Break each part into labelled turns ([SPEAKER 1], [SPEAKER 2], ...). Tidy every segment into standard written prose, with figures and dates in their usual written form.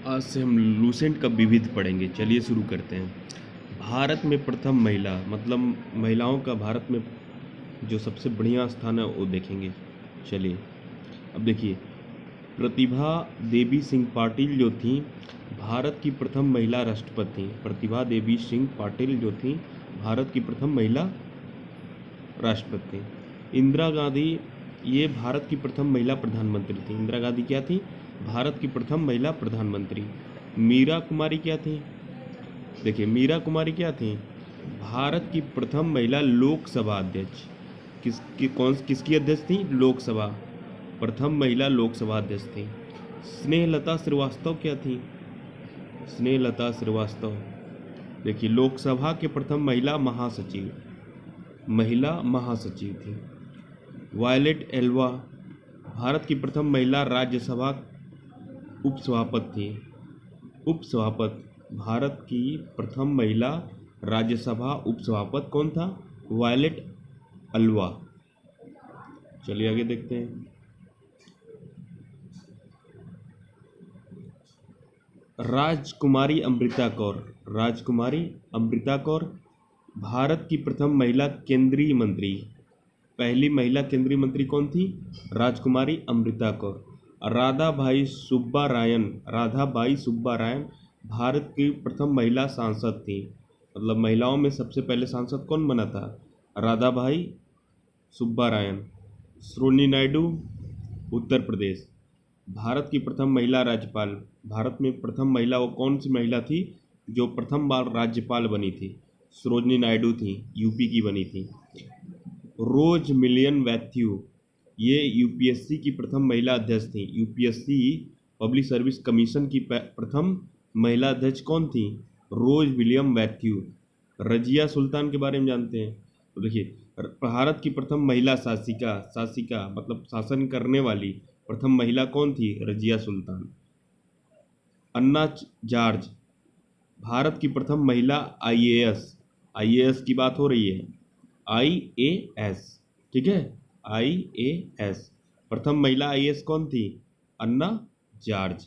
[SPEAKER 1] आज से हम लूसेंट का विविध पढ़ेंगे। चलिए शुरू करते हैं। भारत में प्रथम महिला मतलब महिलाओं का भारत में जो सबसे बढ़िया स्थान है वो देखेंगे। चलिए अब देखिए, प्रतिभा देवी सिंह पाटिल जो थी भारत की प्रथम महिला राष्ट्रपति थी। प्रतिभा देवी सिंह पाटिल जो थी भारत की प्रथम महिला राष्ट्रपति थी। इंदिरा गांधी ये भारत की प्रथम महिला प्रधानमंत्री थी। इंदिरा गांधी क्या थी? भारत की प्रथम महिला प्रधानमंत्री। मीरा कुमारी क्या थी? देखिए, मीरा कुमारी क्या थी? भारत की प्रथम महिला लोकसभा अध्यक्ष। किसकी अध्यक्ष थी? लोकसभा। प्रथम महिला लोकसभा अध्यक्ष थी। स्नेहलता श्रीवास्तव क्या थी? स्नेहलता श्रीवास्तव देखिए, लोकसभा के प्रथम महिला महासचिव थी। वायलेट एल्वा भारत की प्रथम महिला राज्यसभा उपसभापति थी। भारत की प्रथम महिला राज्यसभा उपसभापति कौन था? वायलेट अल्वा। चलिए आगे देखते हैं। राजकुमारी अमृता कौर भारत की प्रथम महिला केंद्रीय मंत्री। पहली महिला केंद्रीय मंत्री कौन थी? राजकुमारी अमृता कौर। राधा भाई सुब्बा रायन भारत की प्रथम महिला सांसद थी। मतलब महिलाओं में सबसे पहले सांसद कौन बना था? राधा भाई सुब्बा रायन। सरोजिनी नायडू उत्तर प्रदेश भारत की प्रथम महिला राज्यपाल। भारत में प्रथम महिला वो कौन सी महिला थी जो प्रथम बार राज्यपाल बनी थी? सरोजिनी नायडू थी, यूपी की बनी थी। रोज मिलियन मैथ्यू ये यूपीएससी की प्रथम महिला अध्यक्ष थी। यूपीएससी पब्लिक सर्विस कमीशन की प्रथम महिला अध्यक्ष कौन थी? रोज विलियम मैथ्यू। रजिया सुल्तान के बारे में जानते हैं तो देखिए, भारत की प्रथम महिला शासिका मतलब शासन करने वाली प्रथम महिला कौन थी? रजिया सुल्तान। अन्ना जॉर्ज भारत की प्रथम महिला आईएएस की बात हो रही है। आईएएस, ठीक है, आईएएस। प्रथम महिला आईएएस कौन थी? अन्ना जॉर्ज।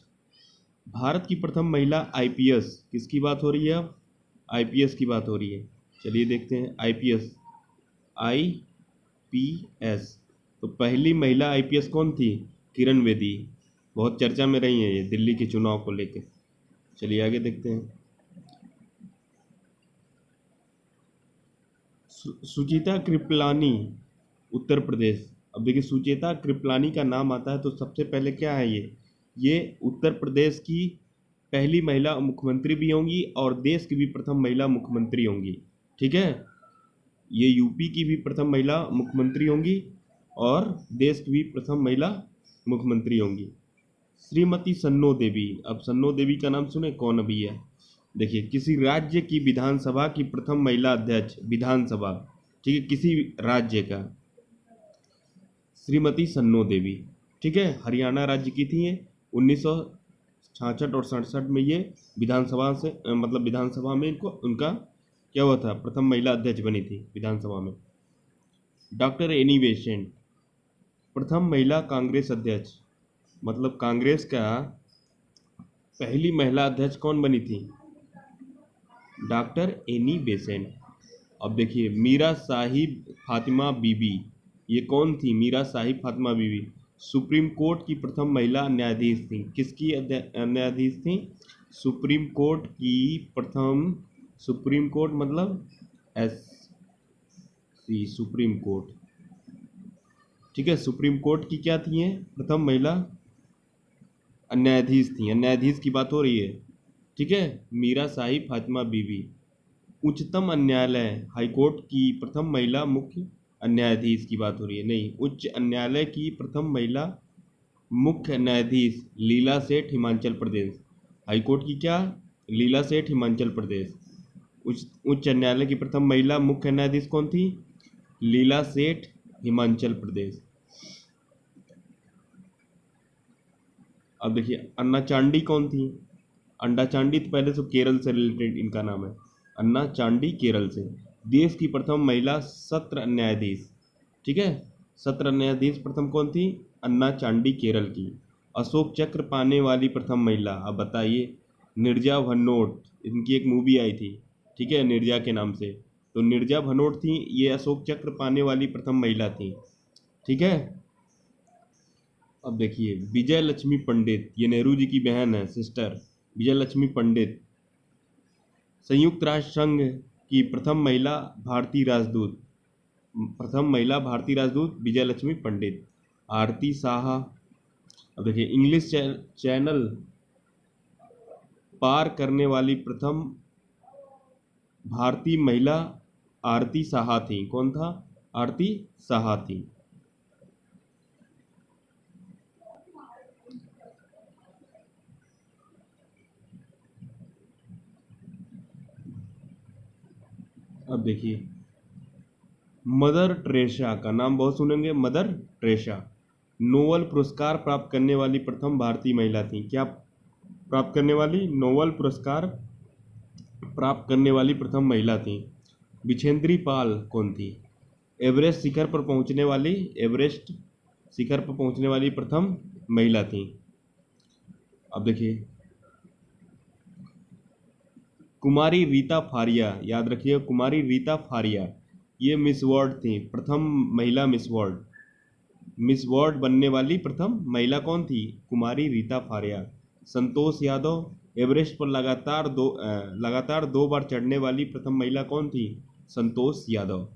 [SPEAKER 1] भारत की प्रथम महिला आईपीएस किसकी बात हो रही है? अब आईपीएस की बात हो रही है। चलिए देखते हैं आईपीएस। तो पहली महिला आईपीएस कौन थी? किरण बेदी। बहुत चर्चा में रही है ये दिल्ली के चुनाव को लेकर। चलिए आगे देखते हैं। सुचेता कृपलानी उत्तर प्रदेश। अब देखिए, सुचेता कृपलानी का नाम आता है तो सबसे पहले क्या है ये उत्तर प्रदेश की पहली महिला मुख्यमंत्री भी होंगी और देश की भी प्रथम महिला मुख्यमंत्री होंगी। ठीक है, ये यूपी की भी प्रथम महिला मुख्यमंत्री होंगी और देश की भी प्रथम महिला मुख्यमंत्री होंगी। श्रीमती सन्नो देवी। अब सन्नो देवी का नाम सुने? कौन अभी है? देखिए, किसी राज्य की विधानसभा की प्रथम महिला अध्यक्ष। विधानसभा, ठीक है, किसी राज्य का। श्रीमती सन्नो देवी, ठीक है, हरियाणा राज्य की थी ये। 1966 और 67 में ये विधानसभा से मतलब विधानसभा में उनका क्या हुआ था? प्रथम महिला अध्यक्ष बनी थी विधानसभा में। डॉक्टर एनी बेसेंट प्रथम महिला कांग्रेस अध्यक्ष। मतलब कांग्रेस का पहली महिला अध्यक्ष कौन बनी थी? Doctor Annie Besant. अब देखिए, मीरा साहिब फातिमा बीबी, ये कौन थी? मीरा साहिब फातिमा बीबी सुप्रीम कोर्ट की प्रथम महिला न्यायाधीश थी। किसकी न्यायाधीश थी? सुप्रीम कोर्ट की प्रथम, सुप्रीम कोर्ट मतलब सुप्रीम कोर्ट, ठीक है, सुप्रीम कोर्ट की क्या थी? प्रथम महिला न्यायाधीश थी। न्यायाधीश की बात हो रही है, ठीक है, मीरा साहिब फातिमा बीबी। उच्चतम न्यायालय हाईकोर्ट की प्रथम महिला मुख्य न्यायाधीश की बात हो रही है। नहीं, उच्च न्यायालय की प्रथम महिला मुख्य न्यायाधीश लीला सेठ, हिमाचल प्रदेश। हाईकोर्ट की क्या? लीला सेठ, हिमाचल प्रदेश। उच्च न्यायालय की प्रथम महिला मुख्य न्यायाधीश कौन थी? लीला सेठ, हिमाचल प्रदेश। अब देखिए, अन्ना चांडी कौन थी? अन्ना चांडी तो पहले से केरल से रिलेटेड इनका नाम है। अन्ना चांडी केरल से। देश की प्रथम महिला सत्र न्यायाधीश, ठीक है, सत्र न्यायाधीश प्रथम कौन थी? अन्ना चांडी केरल की। अशोक चक्र पाने वाली प्रथम महिला, अब बताइए। निर्जा भनोट, इनकी एक मूवी आई थी, ठीक है, निर्जा के नाम से। तो निर्जा भनोट थी, ये अशोक चक्र पाने वाली प्रथम महिला थी, ठीक है। अब देखिए विजय लक्ष्मी पंडित, ये नेहरू जी की बहन है, सिस्टर विजय लक्ष्मी पंडित। संयुक्त राष्ट्र संघ की प्रथम महिला भारतीय राजदूत, प्रथम महिला भारतीय राजदूत विजय लक्ष्मी पंडित। आरती साहा, अब देखिए इंग्लिश चैनल पार करने वाली प्रथम भारतीय महिला आरती साहा थी। कौन था? आरती साहा थी। अब देखिए मदर टेरेसा का नाम बहुत सुनेंगे, मदर टेरेसा नोबेल पुरस्कार प्राप्त करने वाली प्रथम भारतीय महिला थी। क्या प्राप्त करने वाली? नोबेल पुरस्कार प्राप्त करने वाली प्रथम महिला थी। बिछेंद्री पाल कौन थी? एवरेस्ट शिखर पर पहुंचने वाली, एवरेस्ट शिखर पर पहुंचने वाली प्रथम महिला थी। अब देखिए कुमारी रीता फारिया, याद रखिए कुमारी रीता फारिया, ये मिस वर्ल्ड थी, प्रथम महिला मिस वर्ल्ड। मिस वर्ल्ड बनने वाली प्रथम महिला कौन थी? कुमारी रीता फारिया। संतोष यादव एवरेस्ट पर लगातार दो बार चढ़ने वाली प्रथम महिला कौन थी? संतोष यादव।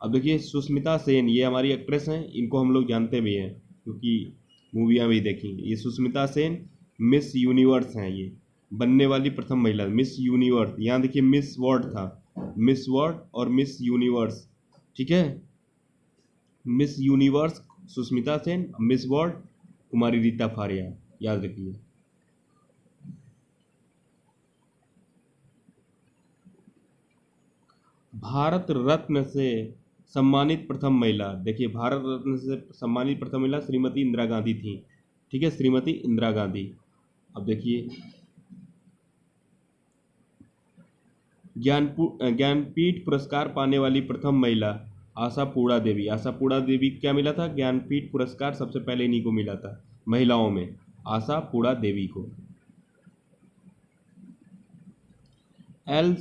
[SPEAKER 1] अब देखिए सुष्मिता सेन, ये हमारी एक्ट्रेस हैं, इनको हम लोग जानते भी हैं क्योंकि मूवियाँ भी देखी। ये सुष्मिता सेन मिस यूनिवर्स हैं, ये बनने वाली प्रथम महिला मिस यूनिवर्स। यहाँ देखिए मिस वर्ल्ड था, मिस वर्ल्ड और मिस यूनिवर्स, ठीक है। Miss Universe Sushmita Sen, Miss World कुमारी रीता फारिया, याद रखिए। भारत रत्न से सम्मानित प्रथम महिला, देखिए भारत रत्न से सम्मानित प्रथम महिला श्रीमती इंदिरा गांधी थी, ठीक है, श्रीमती इंदिरा गांधी। अब देखिए ज्ञानपीठ पुरस्कार पाने वाली प्रथम महिला आशापूर्णा देवी। आशापूर्णा देवी क्या मिला था? ज्ञानपीठ पुरस्कार सबसे पहले इन्हीं को मिला था महिलाओं में, आशापूर्णा देवी को। एल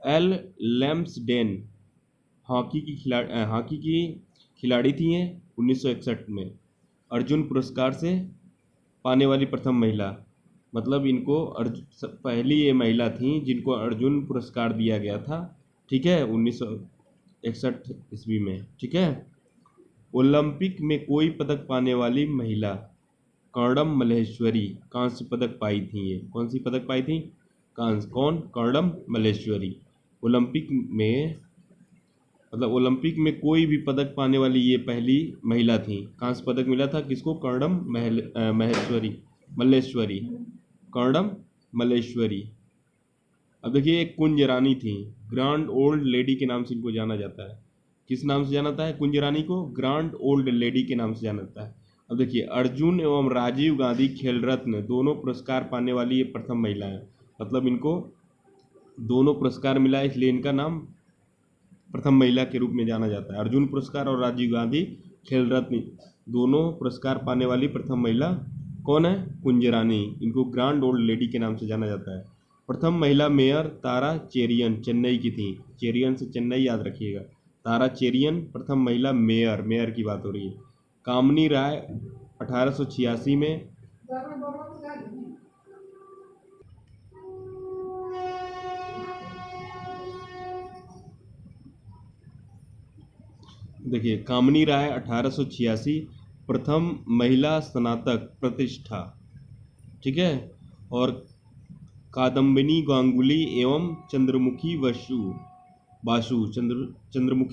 [SPEAKER 1] एल लैम्सडेन हॉकी की खिलाड़ी थी हैं 1961 में। अर्जुन पुरस्कार से पाने वाली प्रथम महिला, मतलब इनको पहली ये महिला थी जिनको अर्जुन पुरस्कार दिया गया था, ठीक है, 1961 ईस्वी में, ठीक है। ओलंपिक में कोई पदक पाने वाली महिला कर्णम मल्लेश्वरी, कांस्य पदक पाई थी। ये कौन सी पदक पाई थी? कांस्य। कौन? कर्णम मल्लेश्वरी। ओलंपिक में, मतलब ओलंपिक में कोई भी पदक पाने वाली ये पहली महिला थी। कांस्य पदक मिला था किसको? कर्णम मल्लेश्वरी, कर्णम मल्लेश्वरी। अब देखिए एक कुंज रानी थी, ग्रांड ओल्ड लेडी के नाम से इनको जाना जाता है। किस नाम से जाना जाता है कुंज रानी को? ग्रांड ओल्ड लेडी के नाम से जाना जाता है। अब देखिए अर्जुन एवं राजीव गांधी खेल रत्न दोनों पुरस्कार पाने वाली ये प्रथम महिला है, मतलब इनको दोनों पुरस्कार मिला है, इसलिए इनका नाम प्रथम महिला के रूप में जाना जाता है। अर्जुन पुरस्कार और राजीव गांधी खेल रत्न दोनों पुरस्कार पाने वाली प्रथम महिला कौन है? कुंज रानी, इनको ग्रांड ओल्ड लेडी के नाम से जाना जाता है। प्रथम महिला मेयर तारा चेरियन, चेन्नई की थी, चेरियन से चेन्नई याद रखिएगा। तारा चेरियन प्रथम महिला मेयर, मेयर की बात हो रही है। कामनी राय 1886 में, देखिए कामनी राय 1886 प्रथम महिला स्नातक प्रतिष्ठा, ठीक है। और कादम्बिनी गांगुली एवं चंद्रमुखी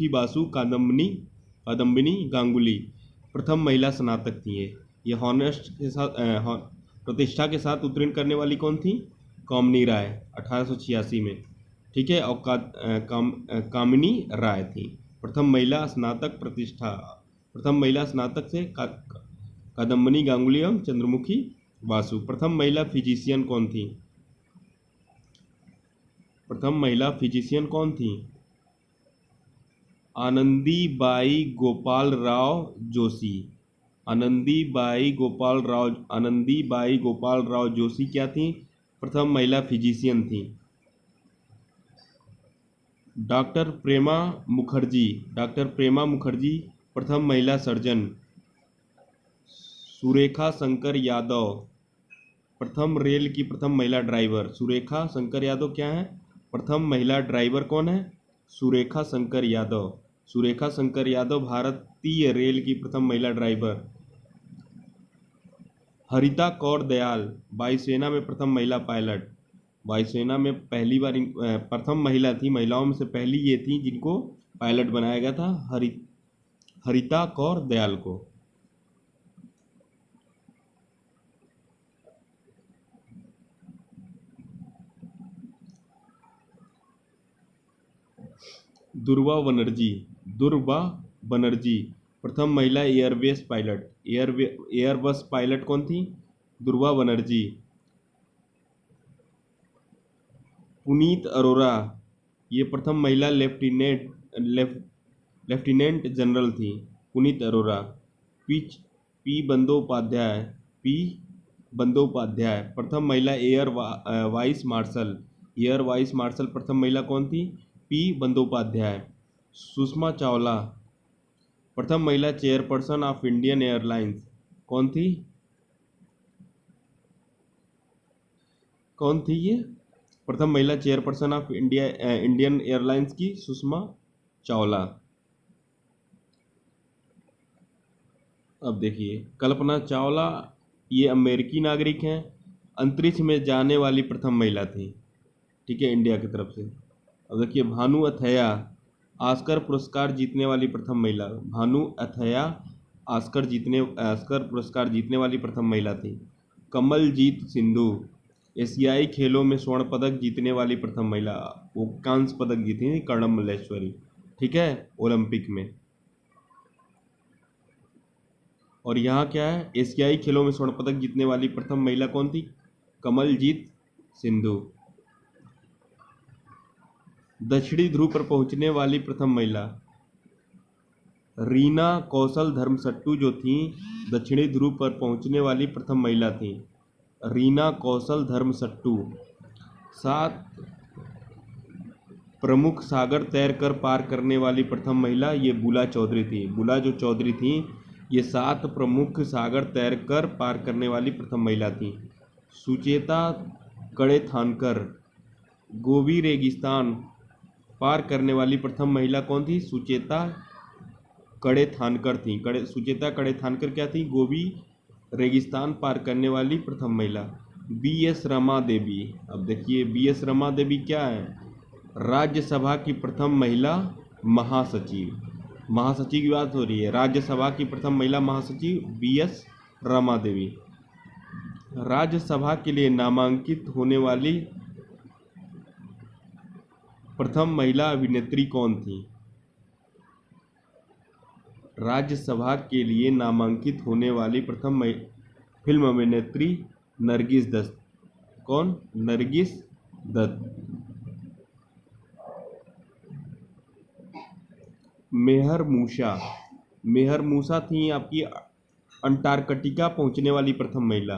[SPEAKER 1] बासु कादम्बिनी गांगुली प्रथम महिला स्नातक थी। ये हॉनेस्ट के साथ प्रतिष्ठा के साथ उत्तीर्ण करने वाली कौन थी? कामनी राय 1886 में, ठीक है। और कामिनी राय थी प्रथम महिला स्नातक प्रतिष्ठा। प्रथम महिला स्नातक से कादम्बिनी गांगुली एवं चंद्रमुखी बासु। प्रथम महिला फिजिशियन कौन थी? प्रथम महिला फिजिशियन कौन थी? आनंदीबाई गोपाल राव जोशी, आनंदीबाई गोपाल राव जोशी क्या थी? प्रथम महिला फिजिशियन थी। डॉक्टर प्रेमा मुखर्जी प्रथम महिला सर्जन। सुरेखा शंकर यादव प्रथम रेल की प्रथम महिला ड्राइवर। सुरेखा शंकर यादव क्या है? प्रथम महिला ड्राइवर कौन है? सुरेखा शंकर यादव। सुरेखा शंकर यादव भारतीय रेल की प्रथम महिला ड्राइवर। हरिता कौर दयाल वायुसेना में प्रथम महिला पायलट। वायुसेना में पहली बार प्रथम महिला थी, महिलाओं में से पहली ये थी जिनको पायलट बनाया गया था, हरिता कौर दयाल को। दुर्वा बनर्जी प्रथम महिला एयरबस पायलट कौन थी? दुर्वा बनर्जी। पुनीत अरोरा ये प्रथम महिला लेफ्टिनेंट जनरल थी, पुनीत अरोरा। पी बंदोपाध्याय प्रथम महिला एयर वाइस मार्शल प्रथम महिला कौन थी? पी बंदोपाध्याय। सुषमा चावला प्रथम महिला चेयरपर्सन ऑफ इंडियन एयरलाइंस कौन थी? ये प्रथम महिला चेयरपर्सन ऑफ इंडियन एयरलाइंस की सुषमा चावला। अब देखिए कल्पना चावला ये अमेरिकी नागरिक हैं, अंतरिक्ष में जाने वाली प्रथम महिला थी, ठीक है, इंडिया की तरफ से। अब देखिए भानु अथैया ऑस्कर पुरस्कार जीतने वाली प्रथम महिला। भानु अथैया ऑस्कर पुरस्कार जीतने वाली प्रथम महिला थी। कमलजीत सिंधु एशियाई खेलों में स्वर्ण पदक जीतने वाली प्रथम महिला, वो कांस्य पदक जीती थी कर्णम मल्लेश्वरी, ठीक है, ओलंपिक में। और यहाँ क्या है, एशियाई खेलों में स्वर्ण पदक जीतने वाली प्रथम महिला कौन थी? कमलजीत सिंधु। दक्षिणी ध्रुव पर पहुंचने वाली प्रथम महिला रीना कौशल धर्मसट्टू जो थी, दक्षिणी ध्रुव पर पहुंचने वाली प्रथम महिला थी, रीना कौशल धर्मसट्टू। 7 प्रमुख सागर तैर कर पार करने वाली प्रथम महिला ये बुला चौधरी थी। बुला जो चौधरी थी ये 7 प्रमुख सागर तैर कर पार करने वाली प्रथम महिला थी। सुचेता कड़े थानकर गोबी रेगिस्तान पार करने वाली प्रथम महिला कौन थी? सुचेता कड़े थानकर थी। सुचेता कड़े थानकर क्या थी? गोबी रेगिस्तान पार करने वाली प्रथम महिला। बी.एस. रमा देवी, अब देखिए बी.एस. रमा देवी क्या है? राज्यसभा की प्रथम महिला महासचिव। महासचिव की बात हो रही है, राज्यसभा की प्रथम महिला महासचिव बी.एस. रमा देवी। राज्यसभा के लिए नामांकित होने वाली प्रथम महिला अभिनेत्री कौन थी? राज्यसभा के लिए नामांकित होने वाली प्रथम फिल्म अभिनेत्री नरगिस दत्त। कौन? नरगिस दत्त। मेहर मूसा थी आपकी अंटार्कटिका पहुंचने वाली प्रथम महिला,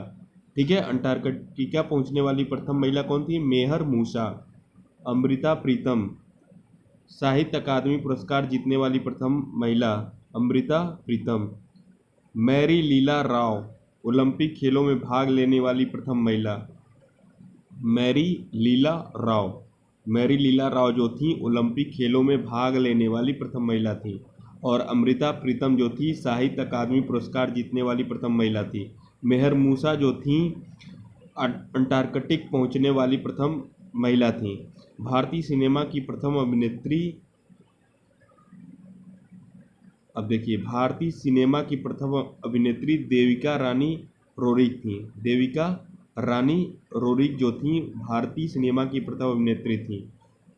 [SPEAKER 1] ठीक है, अंटार्कटिका पहुंचने वाली प्रथम महिला कौन थी? मेहर मूसा। अमृता प्रीतम साहित्य अकादमी पुरस्कार जीतने वाली प्रथम महिला, अमृता प्रीतम। मैरी लीला राव ओलंपिक खेलों में भाग लेने वाली प्रथम महिला, मैरी लीला राव जो थी ओलंपिक खेलों में भाग लेने वाली प्रथम महिला थी। और अमृता प्रीतम जो थी साहित्य अकादमी पुरस्कार जीतने वाली प्रथम महिला थी। मेहर मूसा जो थी अंटार्कटिक पहुंचने वाली प्रथम महिला थी। भारतीय सिनेमा की प्रथम अभिनेत्री, अब देखिए भारतीय सिनेमा की प्रथम अभिनेत्री देविका रानी रोरिक थी। देविका रानी रोरिक जो थी भारतीय सिनेमा की प्रथम अभिनेत्री थी।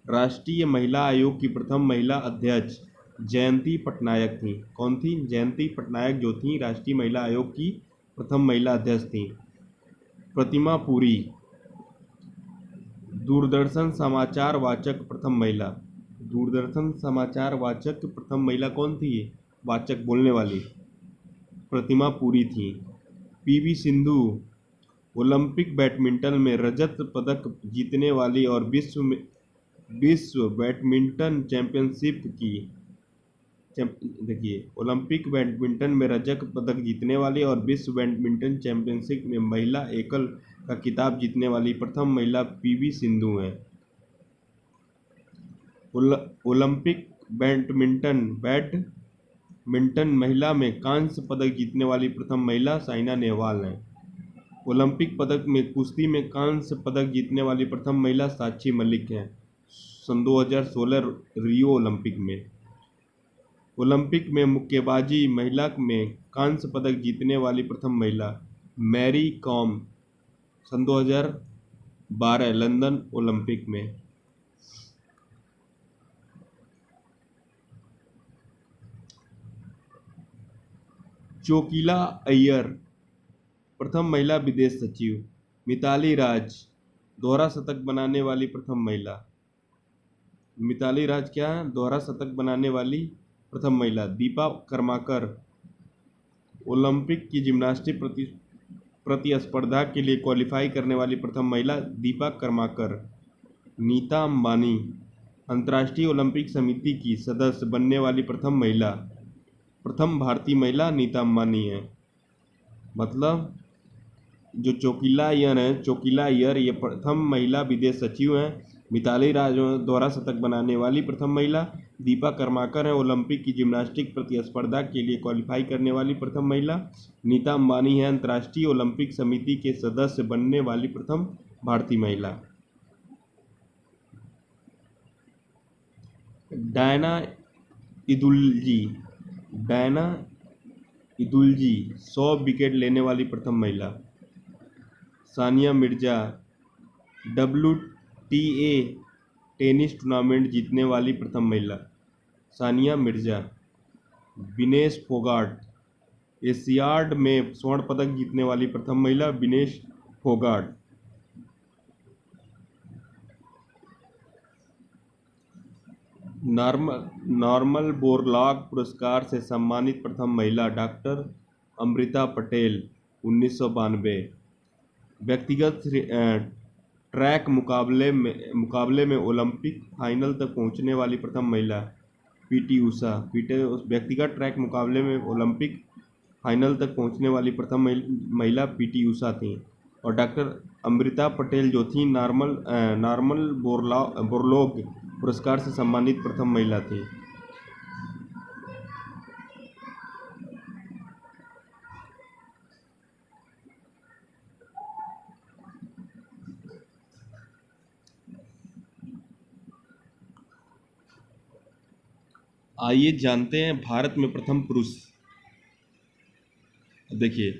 [SPEAKER 1] राष्ट्रीय महिला आयोग की प्रथम महिला अध्यक्ष जयंती पटनायक थी। कौन थी? जयंती पटनायक जो थी राष्ट्रीय महिला आयोग की प्रथम महिला अध्यक्ष थी। प्रतिमा पुरी दूरदर्शन समाचार वाचक प्रथम महिला। दूरदर्शन समाचार वाचक प्रथम महिला कौन थी? वाचक बोलने वाली प्रतिमा पूरी थी। पीवी सिंधु ओलंपिक बैडमिंटन में रजत पदक जीतने वाली और विश्व बैडमिंटन चैंपियनशिप की देखिए, ओलंपिक बैडमिंटन में रजत पदक जीतने वाली और विश्व बैडमिंटन चैंपियनशिप में महिला एकल का खिताब जीतने वाली प्रथम महिला पीवी सिंधु हैं। ओलंपिक बैडमिंटन महिला में कांस्य पदक जीतने वाली प्रथम महिला साइना नेहवाल हैं। ओलंपिक पदक में कुश्ती में कांस्य पदक जीतने वाली प्रथम महिला साक्षी मलिक हैं, सन 2016 रियो ओलंपिक में। ओलंपिक में मुक्केबाजी महिला में कांस्य पदक जीतने वाली प्रथम महिला मैरी कॉम, सन 2012 लंदन ओलंपिक में। चोकिला अय्यर प्रथम महिला विदेश सचिव। मिताली राज दोहरा शतक बनाने वाली प्रथम महिला। मिताली राज क्या है? दोहरा शतक बनाने वाली प्रथम महिला। दीपा कर्माकर ओलंपिक की जिम्नास्टिक प्रतिस्पर्धा के लिए क्वालिफाई करने वाली प्रथम महिला दीपा कर्माकर। नीता अंबानी अंतर्राष्ट्रीय ओलंपिक समिति की सदस्य बनने वाली प्रथम महिला, प्रथम भारतीय महिला नीता अंबानी है। मतलब जो चोकिला अय्यर ये प्रथम महिला विदेश सचिव हैं। मिताली राज दोहरा शतक बनाने वाली प्रथम महिला। दीपा कर्माकर है ओलंपिक की जिम्नास्टिक प्रतिस्पर्धा के लिए क्वालिफाई करने वाली प्रथम महिला। नीता अंबानी है अंतर्राष्ट्रीय ओलंपिक समिति के सदस्य बनने वाली प्रथम भारतीय महिला। डायना इदुल्जी 100 विकेट लेने वाली प्रथम महिला। Sania Mirza WTA tennis tournament जीतने वाली प्रथम महिला सानिया मिर्जा। विनेश फोगाट एशियाड में स्वर्ण पदक जीतने वाली प्रथम महिला विनेश फोगाट। नॉर्मल बोरलॉग पुरस्कार से सम्मानित प्रथम महिला डॉक्टर अमृता पटेल, 1992। व्यक्तिगत ट्रैक मुकाबले में ओलंपिक फाइनल तक पहुंचने वाली प्रथम महिला पीटी उषा। व्यक्तिगत ट्रैक मुकाबले में ओलंपिक फाइनल तक पहुंचने वाली प्रथम महिला पीटी उषा थी। और डॉक्टर अमृता पटेल जो थी नॉर्मल बोरलॉग पुरस्कार से सम्मानित प्रथम महिला थी। आइए जानते हैं भारत में प्रथम पुरुष। देखिए,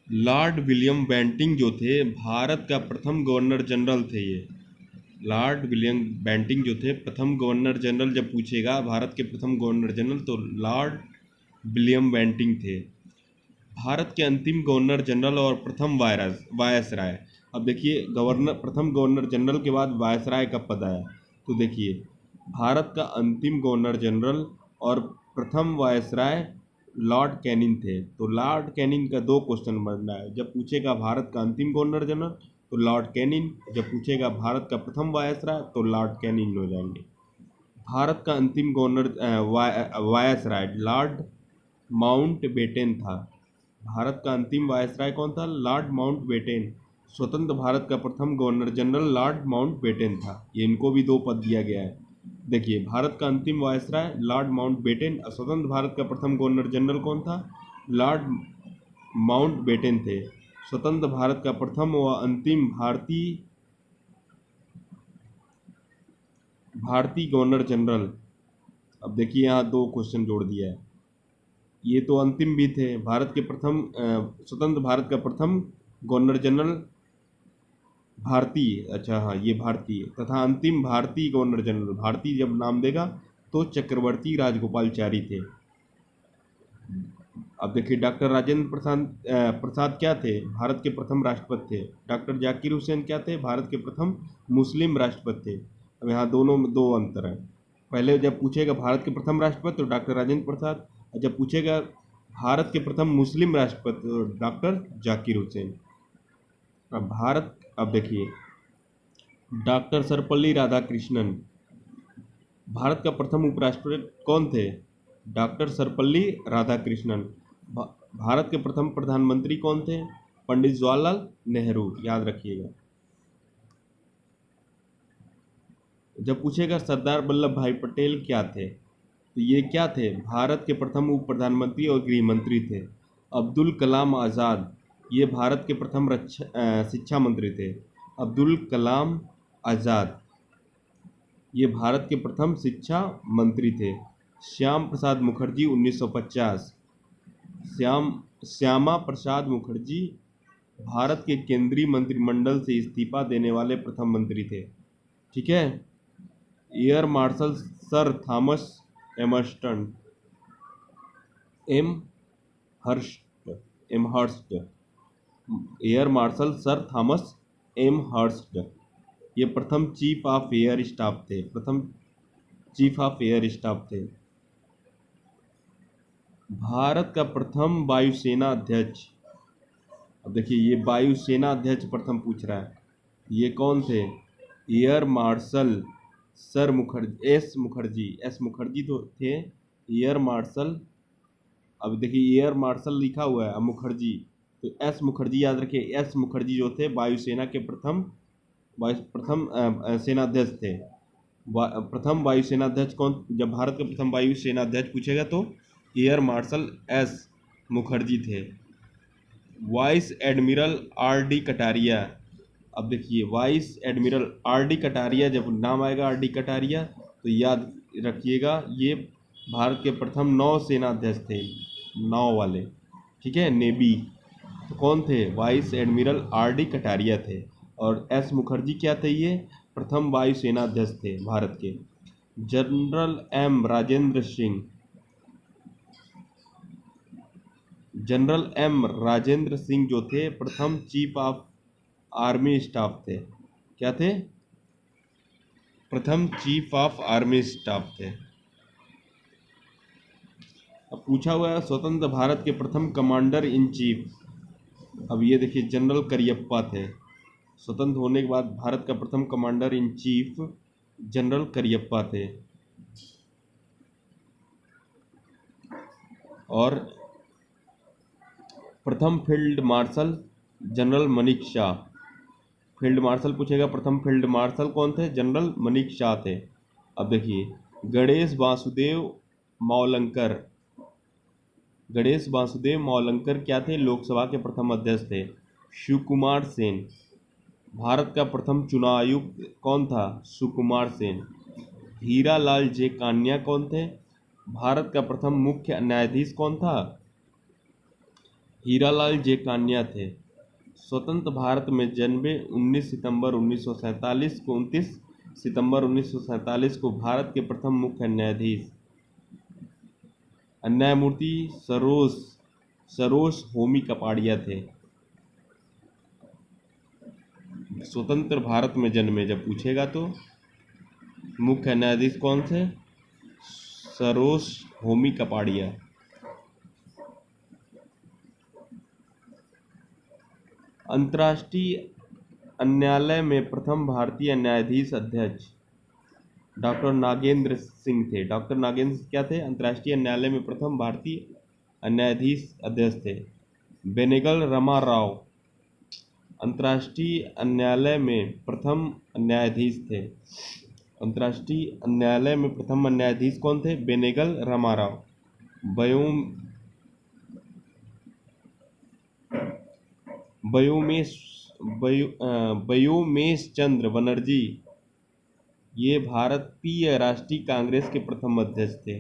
[SPEAKER 1] लॉर्ड विलियम बेंटिंक जो थे भारत का प्रथम गवर्नर जनरल थे। ये लॉर्ड विलियम बेंटिंक जो थे प्रथम गवर्नर जनरल, जब पूछेगा भारत के प्रथम गवर्नर जनरल तो लॉर्ड विलियम बेंटिंक थे। भारत के अंतिम गवर्नर जनरल और प्रथम वायसराय। अब देखिए, प्रथम गवर्नर जनरल के बाद वायसराय का पद आया। तो देखिए, भारत का अंतिम गवर्नर जनरल और प्रथम वायसराय लॉर्ड कैनिंग थे। तो लॉर्ड कैनिंग का 2 क्वेश्चन बनना है। जब पूछेगा भारत का अंतिम गवर्नर जनरल तो लॉर्ड कैनिंग, जब पूछेगा भारत का प्रथम वायसराय तो लॉर्ड कैनिंग हो जाएंगे। भारत का अंतिम गवर्नर वायसराय लॉर्ड माउंटबेटन था। भारत का अंतिम वायसराय कौन था? Lord Mountbatten. स्वतंत्र भारत का प्रथम गवर्नर जनरल लॉर्ड माउंटबेटन था। ये इनको भी 2 पद दिया गया है। देखिए, भारत का अंतिम वायसराय लॉर्ड माउंटबेटन। स्वतंत्र भारत का प्रथम गवर्नर जनरल कौन था? लॉर्ड माउंटबेटन थे। स्वतंत्र भारत का प्रथम व अंतिम भारतीय गवर्नर जनरल। अब देखिए, यहाँ 2 क्वेश्चन जोड़ दिया है। ये तो अंतिम भी थे। स्वतंत्र भारत का प्रथम गवर्नर जनरल भारतीय, अच्छा हाँ, ये भारतीय तथा अंतिम भारतीय गवर्नर जनरल। भारतीय जब नाम देगा तो चक्रवर्ती राजगोपालचारी थे। अब देखिए, डॉक्टर राजेंद्र प्रसाद क्या थे? भारत के प्रथम राष्ट्रपति थे। डॉक्टर जाकिर हुसैन क्या थे? भारत के प्रथम मुस्लिम राष्ट्रपति थे। अब यहाँ दोनों में 2 अंतर है। पहले जब पूछेगा भारत के प्रथम राष्ट्रपति तो डॉक्टर राजेंद्र प्रसाद, और जब पूछेगा भारत के प्रथम मुस्लिम राष्ट्रपति डॉक्टर जाकिर हुसैन। अब देखिए, डॉक्टर सर्वपल्ली राधाकृष्णन। भारत का प्रथम उपराष्ट्रपति कौन थे? डॉक्टर सर्वपल्ली राधाकृष्णन। भारत के प्रथम प्रधानमंत्री कौन थे? पंडित जवाहरलाल नेहरू, याद रखिएगा। जब पूछेगा सरदार वल्लभ भाई पटेल क्या थे, तो ये क्या थे? भारत के प्रथम उप प्रधानमंत्री और गृह मंत्री थे। अब्दुल कलाम आज़ाद, ये भारत के प्रथम शिक्षा मंत्री थे। अब्दुल कलाम आज़ाद, ये भारत के प्रथम शिक्षा मंत्री थे। श्याम प्रसाद मुखर्जी 1950। श्यामा प्रसाद मुखर्जी भारत के केंद्रीय मंत्रिमंडल से इस्तीफा देने वाले प्रथम मंत्री थे। ठीक है। Air Marshal Sir Thomas Emerson, Amherst, Air Marshal Sir Thomas Amherst, ये प्रथम चीफ ऑफ एयर स्टाफ थे। प्रथम चीफ ऑफ एयर स्टाफ थे। भारत का प्रथम वायुसेना अध्यक्ष, अब देखिए ये वायुसेना अध्यक्ष प्रथम पूछ रहा है, ये कौन थे? Air Marshal sir Mukherjee, S Mukherjee तो थे एयर मार्शल। अब देखिए एयर मार्शल लिखा हुआ है, अब मुखर्जी, तो एस मुखर्जी याद रखिए। एस मुखर्जी जो थे वायुसेना के प्रथम सेनाध्यक्ष थे। प्रथम वायुसेनाध्यक्ष कौन? जब भारत के प्रथम वायुसेनाध्यक्ष पूछेगा तो एयर मार्शल एस मुखर्जी थे। Vice admiral R D Kataria, अब देखिए vice admiral R D Kataria, जब नाम आएगा आर डी कटारिया तो याद रखिएगा ये भारत के प्रथम नौसेना अध्यक्ष थे, नौ वाले। ठीक है, नेवी। तो कौन थे? Vice admiral R D Kataria थे। और एस मुखर्जी क्या थे? ये प्रथम वायुसेना अध्यक्ष थे भारत के। General M Rajendra Singh, general M Rajendra Singh जो थे प्रथम चीफ ऑफ आर्मी स्टाफ थे। क्या थे? प्रथम चीफ ऑफ आर्मी स्टाफ थे। अब पूछा हुआ है स्वतंत्र भारत के प्रथम कमांडर इन चीफ, अब ये देखिए जनरल करियप्पा थे। स्वतंत्र होने के बाद भारत का प्रथम commander in chief general Cariappa थे। और प्रथम फील्ड मार्शल जनरल मनिक शाह। फील्ड मार्शल पूछेगा, प्रथम फील्ड मार्शल कौन थे? जनरल मनिक शाह थे। अब देखिए गणेश वासुदेव मौलंकर, गणेश वासुदेव मौलंकर क्या थे? लोकसभा के प्रथम अध्यक्ष थे। सुकुमार सेन, भारत का प्रथम चुनाव आयुक्त कौन था? सुकुमार सेन। हीरा लाल जे कान्या कौन थे? भारत का प्रथम मुख्य न्यायाधीश कौन था? हीरालाल जे कान्या थे। स्वतंत्र भारत में जन्मे 19 सितंबर 1947 को 29 सितंबर 1947 को भारत के प्रथम मुख्य न्यायाधीश न्यायमूर्ति सरोज होमी कपाड़िया थे। स्वतंत्र भारत में जन्मे जब पूछेगा तो मुख्य न्यायाधीश कौन थे? सरोज होमी कपाड़िया। अंतर्राष्ट्रीय न्यायालय में प्रथम भारतीय न्यायाधीश अध्यक्ष डॉक्टर नागेंद्र सिंह थे। डॉक्टर नागेंद्र क्या थे? अंतर्राष्ट्रीय न्यायालय में प्रथम भारतीय न्यायाधीश अध्यक्ष थे। बेनेगल रमा राव अंतर्राष्ट्रीय न्यायालय में प्रथम न्यायाधीश थे। अंतर्राष्ट्रीय न्यायालय में प्रथम न्यायाधीश कौन थे? बेनेगल रमा राव। व्योमेश चंद्र बनर्जी, ये भारतीय राष्ट्रीय कांग्रेस के प्रथम अध्यक्ष थे।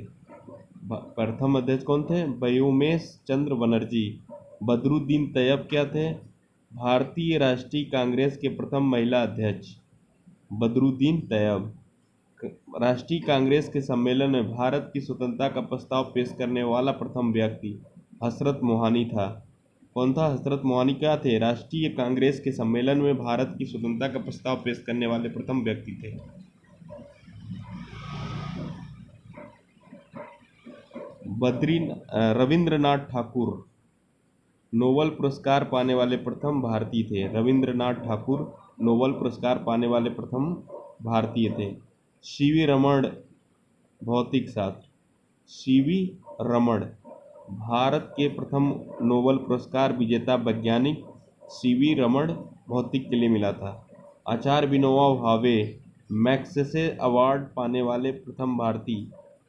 [SPEAKER 1] प्रथम अध्यक्ष कौन थे? व्योमेश चंद्र बनर्जी। बदरुद्दीन तैयब क्या थे? भारतीय राष्ट्रीय कांग्रेस के प्रथम महिला अध्यक्ष बदरुद्दीन तैयब। राष्ट्रीय कांग्रेस के सम्मेलन में भारत की स्वतंत्रता का प्रस्ताव पेश करने वाला प्रथम व्यक्ति हसरत मोहानी था। कौन था? हसरत मोहानी क्या थे? राष्ट्रीय कांग्रेस के सम्मेलन में भारत की स्वतंत्रता का प्रस्ताव पेश करने वाले प्रथम व्यक्ति थे। रविंद्रनाथ ठाकुर नोबेल पुरस्कार पाने वाले प्रथम भारतीय थे। रविंद्रनाथ ठाकुर नोबेल पुरस्कार पाने वाले प्रथम भारतीय थे। सीवी रमण भौतिक शास्त्र, सीवी रमण भारत के प्रथम नोबेल पुरस्कार विजेता वैज्ञानिक सीवी रमण भौतिक के लिए मिला था। आचार्य विनोबा भावे मैग्सेसे अवार्ड पाने वाले प्रथम भारतीय,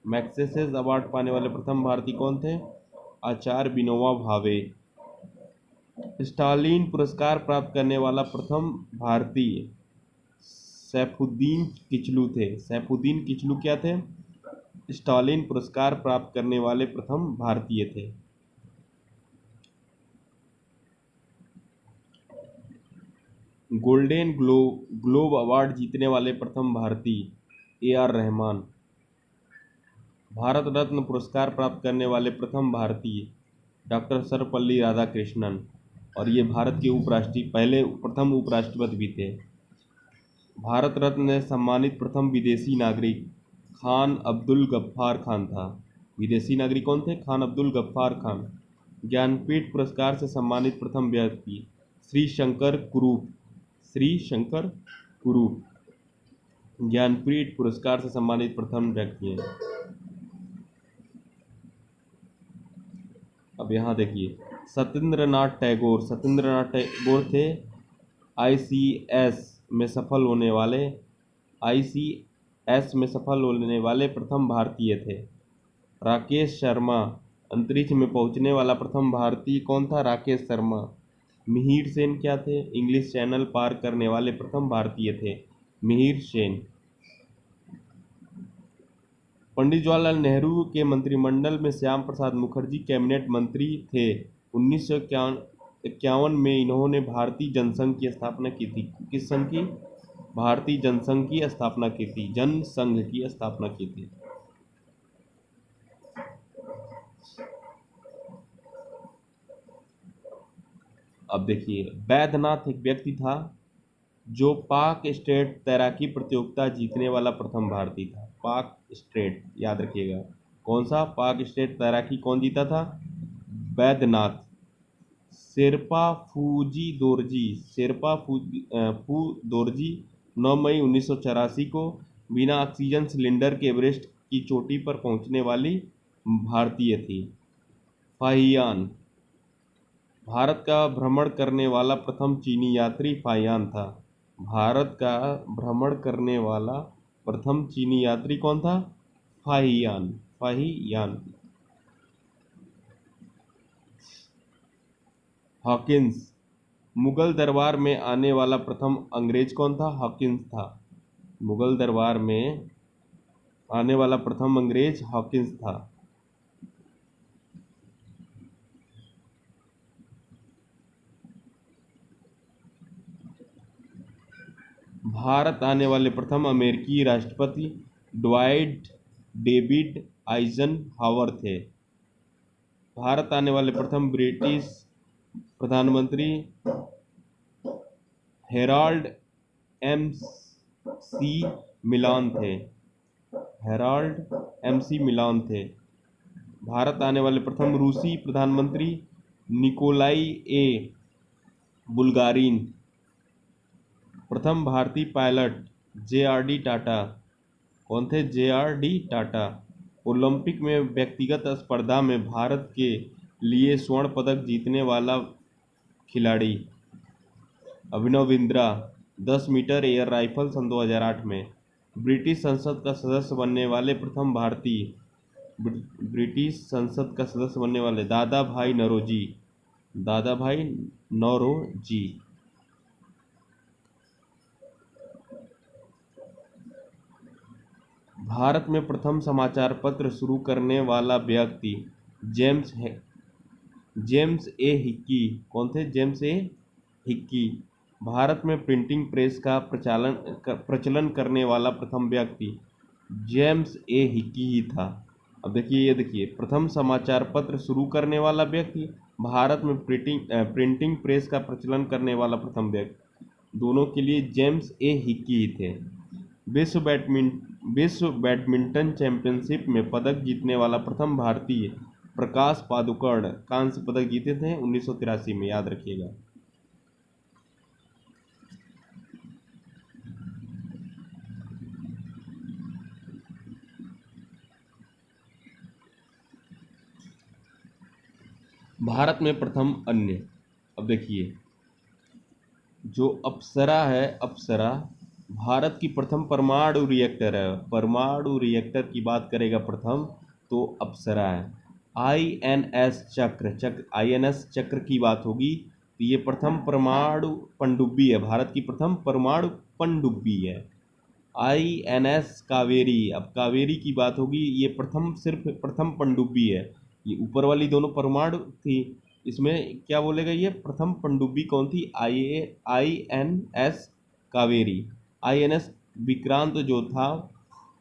[SPEAKER 1] मैग्सेसे अवार्ड पाने वाले प्रथम भारतीय कौन थे? आचार्य विनोबा भावे। स्टालिन पुरस्कार प्राप्त करने वाला प्रथम भारतीय सैफुद्दीन किचलू थे। सैफुद्दीन किचलू क्या थे? स्टालिन पुरस्कार प्राप्त करने वाले प्रथम भारतीय थे। गोल्डन ग्लोब अवार्ड जीतने वाले प्रथम भारतीय AR रहमान। भारत रत्न पुरस्कार प्राप्त करने वाले प्रथम भारतीय डॉक्टर सर्वपल्ली राधाकृष्णन, और ये भारत के प्रथम उपराष्ट्रपति भी थे। भारत रत्न से सम्मानित प्रथम विदेशी नागरिक खान अब्दुल गफ्फार खान था। विदेशी नागरिक कौन थे? खान अब्दुल गफ्फार खान। ज्ञानपीठ पुरस्कार से सम्मानित प्रथम व्यक्ति श्री शंकर कुरूप। श्री शंकर कुरूप ज्ञानपीठ पुरस्कार से सम्मानित प्रथम व्यक्ति हैं। अब यहाँ देखिए, सत्येंद्रनाथ टैगोर थे ICS में सफल होने वाले प्रथम भारतीय थे। राकेश शर्मा अंतरिक्ष में पहुंचने वाला प्रथम भारतीय कौन था? राकेश शर्मा। मिहिर सेन क्या थे? इंग्लिश चैनल पार करने वाले प्रथम भारतीय थे मिहिर सेन। पंडित जवाहरलाल नेहरू के मंत्रिमंडल में श्याम प्रसाद मुखर्जी कैबिनेट मंत्री थे। 1951 में इन्होंने भारतीय जनसंघ की स्थापना की थी। किस संघ की? भारतीय जनसंघ की स्थापना की थी। जनसंघ की स्थापना की थी। अब देखिए, बैद्यनाथ एक व्यक्ति था जो पाक स्टेट तैराकी प्रतियोगिता जीतने वाला प्रथम भारतीय था। पाक स्टेट याद रखिएगा, कौन सा? पाक स्टेट तैराकी कौन जीता था? बैद्यनाथ। शेरपा फू दोरजी 9 मई 1984 को बिना ऑक्सीजन सिलेंडर के एवरेस्ट की चोटी पर पहुंचने वाली भारतीय थी। फाहियान भारत का भ्रमण करने वाला प्रथम चीनी यात्री फाहियान था। भारत का भ्रमण करने वाला प्रथम चीनी यात्री कौन था? फाहियान। हॉकिंस मुगल दरबार में आने वाला प्रथम अंग्रेज कौन था? हॉकिंस था। मुगल दरबार में आने वाला प्रथम अंग्रेज हॉकिंस था। भारत आने वाले प्रथम अमेरिकी राष्ट्रपति ड्वाइट डेविड आइजनहावर थे। भारत आने वाले प्रथम ब्रिटिश प्रधानमंत्री हेराल्ड MC मिलान थे। भारत आने वाले प्रथम रूसी प्रधानमंत्री निकोलाई बुल्गारिन। प्रथम भारतीय पायलट JRD टाटा। कौन थे? JRD टाटा। ओलंपिक में व्यक्तिगत स्पर्धा में भारत के लिए स्वर्ण पदक जीतने वाला खिलाड़ी Abhinav Bindra 10 metre air rifle सन 2008 में। ब्रिटिश संसद का सदस्य बनने वाले प्रथम भारतीय दादा भाई नौरोजी। भारत में प्रथम समाचार पत्र शुरू करने वाला व्यक्ति जेम्स A हिक्की। कौन थे? James A Hickey. भारत में प्रिंटिंग प्रेस का प्रचलन करने वाला प्रथम व्यक्ति जेम्स A हिक्की ही था। अब देखिए, ये देखिए, प्रथम समाचार पत्र शुरू करने वाला व्यक्ति, भारत में प्रिंटिंग प्रेस का प्रचलन करने वाला प्रथम व्यक्ति, दोनों के लिए जेम्स A हिक्की ही थे। विश्व विश्व बैडमिंटन चैंपियनशिप में पदक जीतने वाला प्रथम भारतीय प्रकाश पादुकोण कांस्य पदक जीते थे 1983 में, याद रखिएगा। भारत में प्रथम अन्य, अब देखिए जो अप्सरा है, अप्सरा भारत की प्रथम परमाणु रिएक्टर है। परमाणु रिएक्टर की बात करेगा प्रथम तो अप्सरा है। आईएनएस चक्र आईएनएस चक्र की बात होगी तो ये प्रथम परमाणु पनडुब्बी है, भारत की प्रथम परमाणु पनडुब्बी है। आईएनएस कावेरी, अब कावेरी की बात होगी, ये सिर्फ प्रथम पनडुब्बी है। ये ऊपर वाली दोनों परमाणु थी, इसमें क्या बोलेगा, ये प्रथम पनडुब्बी कौन थी, आईएनएस कावेरी। आईएनएस विक्रांत जो था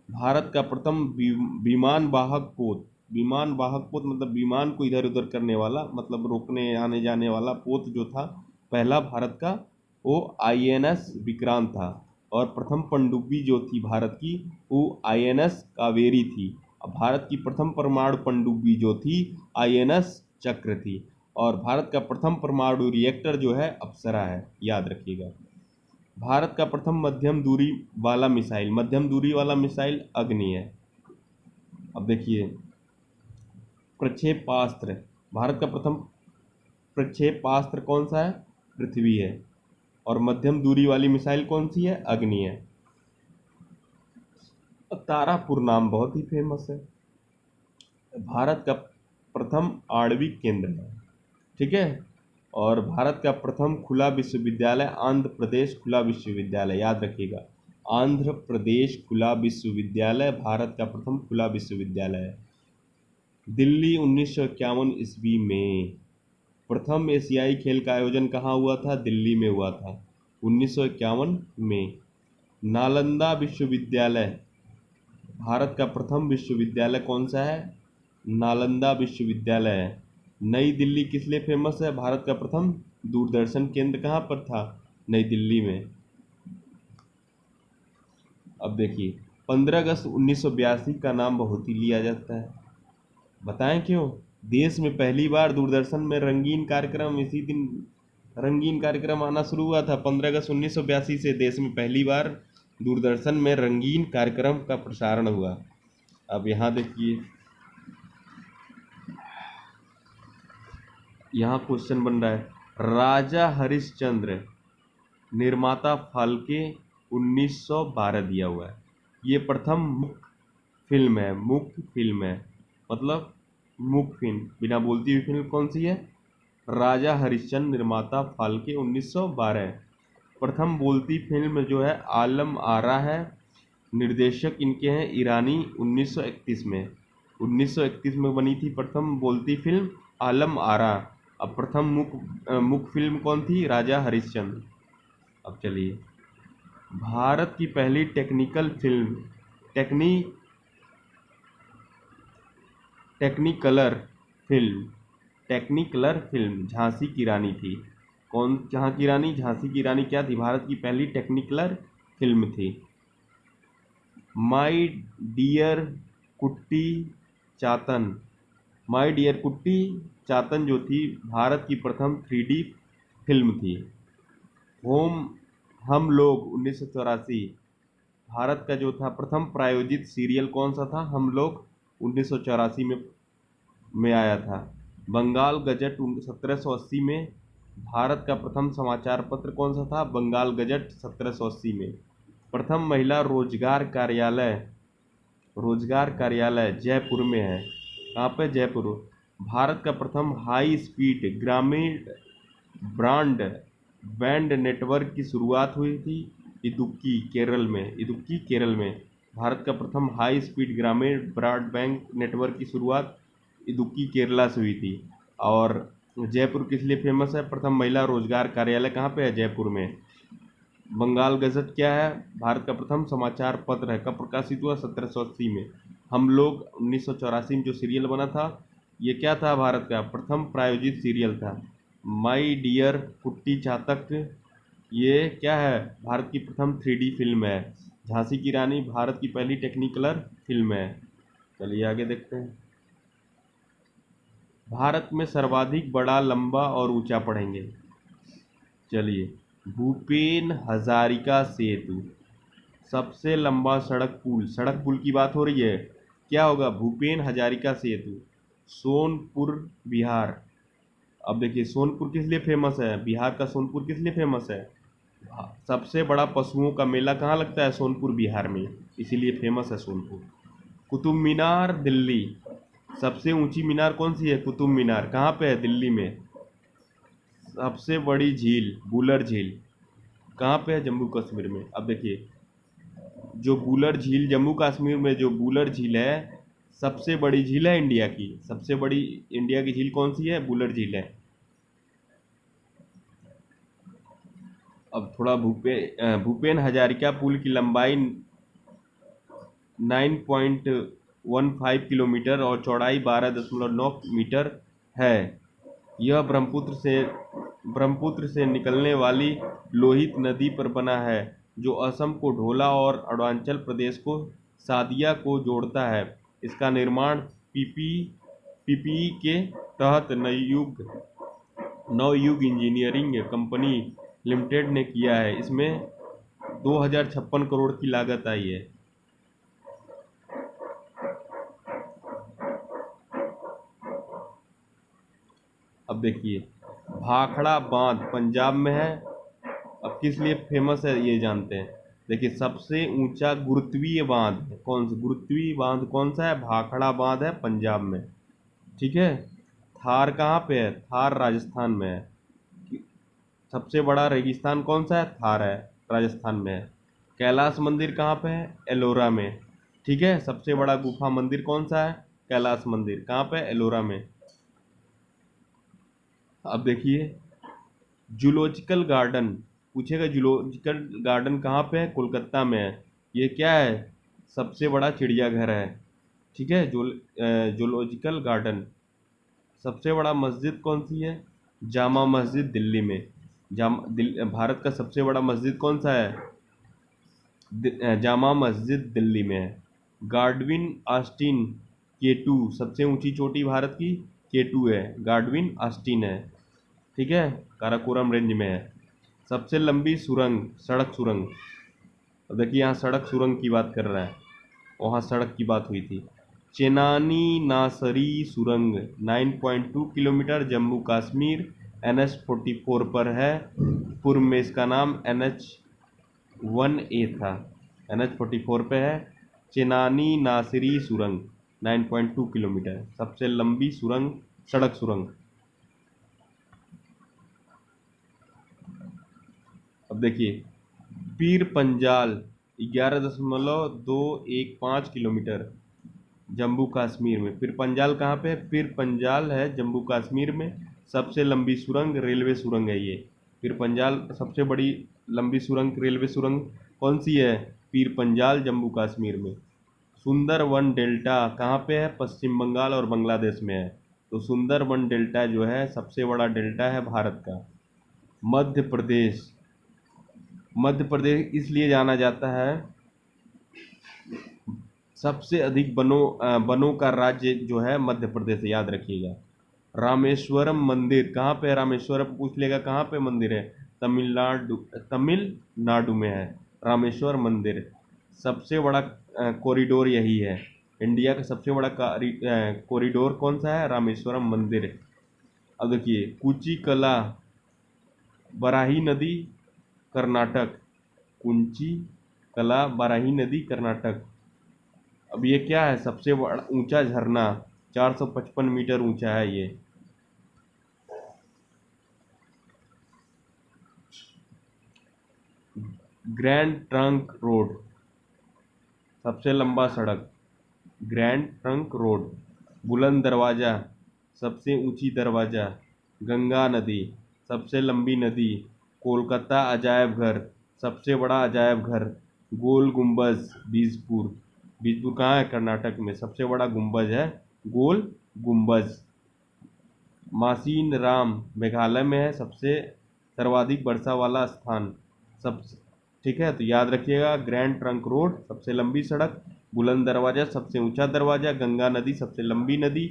[SPEAKER 1] भारत का प्रथम विमान वाहक पोत, विमान वाहक पोत मतलब विमान को इधर उधर करने वाला, मतलब रोकने आने जाने वाला पोत जो था पहला भारत का, वो आईएनएस विक्रांत था। और प्रथम पनडुब्बी जो थी भारत की वो आईएनएस कावेरी थी। अब भारत की प्रथम परमाणु पनडुब्बी जो थी आईएनएस चक्र थी। और भारत का प्रथम परमाणु रिएक्टर जो है अप्सरा है, याद रखिएगा। भारत का प्रथम मध्यम दूरी वाला मिसाइल अग्नि है। अब देखिए प्रक्षेपास्त्र, भारत का प्रथम प्रक्षेपास्त्र कौन सा है, पृथ्वी है। और मध्यम दूरी वाली मिसाइल कौन सी है, अग्नि है। तारापुर नाम बहुत ही फेमस है, भारत का प्रथम आणविक केंद्र है, ठीक है। और भारत का प्रथम खुला विश्वविद्यालय आंध्र प्रदेश खुला विश्वविद्यालय, याद रखिएगा। आंध्र प्रदेश खुला विश्वविद्यालय भारत का प्रथम खुला विश्वविद्यालय है। दिल्ली 1951 ईस्वी में प्रथम एशियाई खेल का आयोजन कहाँ हुआ था, दिल्ली में हुआ था 1951 में। नालंदा विश्वविद्यालय भारत का प्रथम विश्वविद्यालय कौन सा है, नालंदा विश्वविद्यालय है। नई दिल्ली किस लिए फेमस है, भारत का प्रथम दूरदर्शन केंद्र कहाँ पर था, नई दिल्ली में। अब देखिए 15 अगस्त 1982 का नाम बहुत ही लिया जाता है, बताएं क्यों। देश में पहली बार दूरदर्शन में रंगीन कार्यक्रम, इसी दिन रंगीन कार्यक्रम आना शुरू हुआ था। 15 अगस्त 1982 से देश में पहली बार दूरदर्शन में रंगीन कार्यक्रम का प्रसारण हुआ। अब यहाँ देखिए, यहाँ क्वेश्चन बन रहा है, राजा हरिश्चंद्र निर्माता फाल्के 1912 दिया हुआ है। ये प्रथम मुख्य फिल्म है, मतलब मुख्य फिल्म, बिना बोलती हुई फिल्म कौन सी है, राजा हरिश्चंद्र निर्माता फाल्के 1912। प्रथम बोलती फिल्म जो है आलम आरा है, निर्देशक इनके हैं ईरानी। 1931 में बनी थी प्रथम बोलती फिल्म आलम आरा। अब प्रथम मुख्य फिल्म कौन थी, राजा हरिश्चंद्र। अब चलिए, भारत की पहली टेक्निकलर फिल्म झांसी की रानी थी। कहाँ की रानी, झांसी की रानी क्या थी, भारत की पहली टेक्निकलर फिल्म थी। माई डियर कुट्टी चातन जो थी भारत की प्रथम 3D फिल्म थी। हम लोग 1984 भारत का जो था प्रथम प्रायोजित सीरियल कौन सा था, हम लोग 1984 में आया था। बंगाल गजट 1780 में भारत का प्रथम समाचार पत्र कौन सा था, बंगाल गजट 1780 में। प्रथम महिला रोजगार कार्यालय जयपुर में है। कहाँ पे, जयपुर। भारत का प्रथम हाई स्पीड ग्रामीण ब्रॉडबैंड नेटवर्क की शुरुआत हुई थी इदुक्की केरल में। भारत का प्रथम हाई स्पीड ग्रामीण ब्रॉडबैंड नेटवर्क की शुरुआत इदुक्की केरला से हुई थी। और जयपुर किस लिए फेमस है, प्रथम महिला रोजगार कार्यालय कहाँ पे है, जयपुर में। बंगाल गजट क्या है, भारत का प्रथम समाचार पत्र है, कब प्रकाशित हुआ, 1780 में। हम लोग 1984 में जो सीरियल बना था, ये क्या था, भारत का प्रथम प्रायोजित सीरियल था। माई डियर कुट्टी चातक, ये क्या है, भारत की प्रथम 3D फिल्म है। झांसी की रानी भारत की पहली टेक्निकलर फिल्म है। चलिए आगे देखते हैं। भारत में सर्वाधिक बड़ा, लंबा और ऊंचा पढ़ेंगे। चलिए, भूपेन हजारिका सेतु, सबसे लंबा सड़क पुल की बात हो रही है। क्या होगा? भूपेन हजारिका सेतु, सोनपुर बिहार। अब देखिए, सोनपुर किस लिए फेमस है? बिहार का सोनपुर किस लिए फेमस है? सबसे बड़ा पशुओं का मेला कहाँ लगता है? सोनपुर बिहार में, इसीलिए फेमस है सोनपुर। कुतुब मीनार दिल्ली, सबसे ऊंची मीनार कौन सी है? कुतुब मीनार कहाँ पे है? दिल्ली में। सबसे बड़ी झील बुलर झील कहाँ पे है? जम्मू कश्मीर में। अब देखिए, जो बुलर झील, जम्मू कश्मीर में जो बुलर झील है, सबसे बड़ी झील है इंडिया की। सबसे बड़ी इंडिया की झील कौन सी है? बुलर झील है। अब थोड़ा भूपेन हजारिका पुल की लंबाई 9.15 किलोमीटर और चौड़ाई 12.9 मीटर है। यह ब्रह्मपुत्र से निकलने वाली लोहित नदी पर बना है, जो असम को ढोला और अरुणाचल प्रदेश को सादिया को जोड़ता है। इसका निर्माण पीपीई के तहत नवयुग इंजीनियरिंग कंपनी लिमिटेड ने किया है। इसमें 2056 करोड़ की लागत आई है। अब देखिए, भाखड़ा बांध पंजाब में है। अब किस लिए फेमस है ये जानते हैं। देखिए, सबसे ऊंचा गुरुत्वीय बांध गुरुत्वीय बांध कौन सा है? भाखड़ा बांध है, पंजाब में। ठीक है। थार कहाँ पे है? थार राजस्थान में है। सबसे बड़ा रेगिस्तान कौन सा है? थार है, राजस्थान में है। कैलाश मंदिर कहाँ पे है? एलोरा में। ठीक है। सबसे बड़ा गुफा मंदिर कौन सा है? कैलाश मंदिर कहाँ पे? एलोरा में। अब देखिए, जूलॉजिकल गार्डन पूछेगा, जूलॉजिकल गार्डन कहाँ पे है? कोलकाता में है। ये क्या है? सबसे बड़ा चिड़ियाघर है। ठीक है। Zoological garden. सबसे बड़ा मस्जिद कौन सी है? जामा मस्जिद दिल्ली में। भारत का सबसे बड़ा मस्जिद कौन सा है? जामा मस्जिद दिल्ली में है। गार्डविन ऑस्टिन केटू, सबसे ऊंची चोटी भारत की केटू है, गार्डविन ऑस्टिन है। ठीक है। काराकोरम रेंज में है। सबसे लंबी सड़क सुरंग। अब देखिए, यहाँ सड़क सुरंग की बात कर रहा है, वहाँ सड़क की बात हुई थी। चेनानी नासरी सुरंग 9.2 किलोमीटर, जम्मू कश्मीर, NH 44 पर है। पूर्व में इसका नाम NH 1A था, NH 44 पे है। चेनानी नासिरी सुरंग 9.2 किलोमीटर, सबसे लंबी सुरंग, सड़क सुरंग। अब देखिए, पीर पंजाल 11.215 किलोमीटर, जम्मू कश्मीर में। पीर पंजाल कहाँ पे है? पीर पंजाल है जम्मू कश्मीर में। सबसे लंबी सुरंग रेलवे सुरंग है ये। पीर पंजाल सबसे बड़ी लंबी सुरंग, रेलवे सुरंग कौन सी है? पीर पंजाल, जम्मू कश्मीर में। सुंदरवन डेल्टा कहाँ पे है? पश्चिम बंगाल और बांग्लादेश में है। तो सुंदरवन डेल्टा जो है, सबसे बड़ा डेल्टा है भारत का। मध्य प्रदेश, मध्य प्रदेश इसलिए जाना जाता है, सबसे अधिक वनों का राज्य जो है मध्य प्रदेश, याद रखिएगा। रामेश्वरम मंदिर कहाँ पे है? रामेश्वरम पूछ लेगा कहाँ पे मंदिर है? तमिलनाडु में है रामेश्वर मंदिर। सबसे बड़ा कॉरिडोर यही है, इंडिया का सबसे बड़ा कॉरिडोर कौन सा है? रामेश्वरम मंदिर। अब देखिए, कुची कला बराही नदी कर्नाटक, कुंची कला बराही नदी कर्नाटक। अब ये क्या है? सबसे बड़ा ऊंचा झरना, 455 मीटर ऊंचा है ये। ग्रैंड ट्रंक रोड, सबसे लंबा सड़क, ग्रैंड ट्रंक रोड। बुलंद दरवाज़ा, सबसे ऊंची दरवाज़ा। गंगा नदी, सबसे लंबी नदी। कोलकाता अजायब घर, सबसे बड़ा अजायब घर। गोल गुंबज बीजपुर, बीजपुर कहाँ है? कर्नाटक में। सबसे बड़ा गुंबज है गोल गुंबज। मासीन राम मेघालय में है, सबसे सर्वाधिक वर्षा वाला स्थान। सब ठीक है, तो याद रखिएगा, ग्रैंड ट्रंक रोड सबसे लंबी सड़क, बुलंद दरवाजा सबसे ऊंचा दरवाजा, गंगा नदी सबसे लंबी नदी,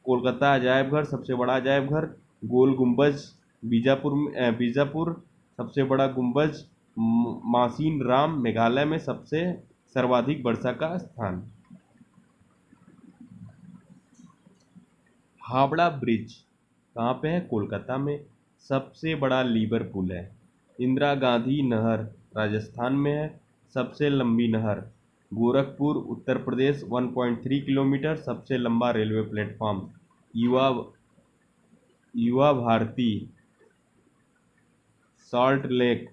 [SPEAKER 1] कोलकाता अजायब घर सबसे बड़ा अजायब घर, गोल गुंबज बीजापुर सबसे बड़ा गुंबज, मासीन राम मेघालय में सबसे सर्वाधिक वर्षा का स्थान। हावड़ा ब्रिज कहाँ पे है? कोलकाता में। सबसे बड़ा लीवर पुल है। इंदिरा गांधी नहर राजस्थान में है, सबसे लंबी नहर। गोरखपुर उत्तर प्रदेश 1.3 किलोमीटर, सबसे लंबा रेलवे प्लेटफॉर्म। युवा युवा भारती सॉल्ट लेक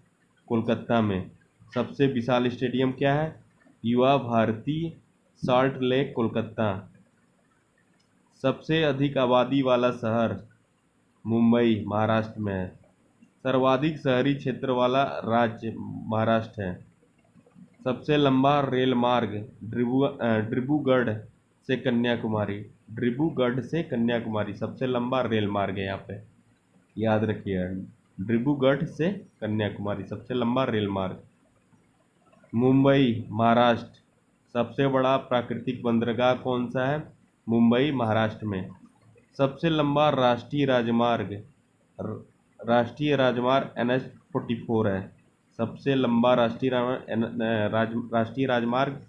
[SPEAKER 1] कोलकाता में। सबसे विशाल स्टेडियम क्या है? युवा भारती सॉल्ट लेक कोलकाता। सबसे अधिक आबादी वाला शहर मुंबई महाराष्ट्र में है। सर्वाधिक शहरी क्षेत्र वाला राज्य महाराष्ट्र है। सबसे लंबा रेल मार्ग डिब्रूगढ़ से कन्याकुमारी। डिब्रूगढ़ से कन्याकुमारी सबसे लंबा रेल मार्ग है यहाँ पे, याद रखिए। डिब्रूगढ़ से कन्याकुमारी सबसे लंबा रेल मार्ग। मुंबई महाराष्ट्र सबसे बड़ा प्राकृतिक बंदरगाह कौन सा है? मुंबई महाराष्ट्र में। सबसे लंबा राष्ट्रीय राजमार्ग NH-44 है। सबसे लंबा राष्ट्रीय राजमार्ग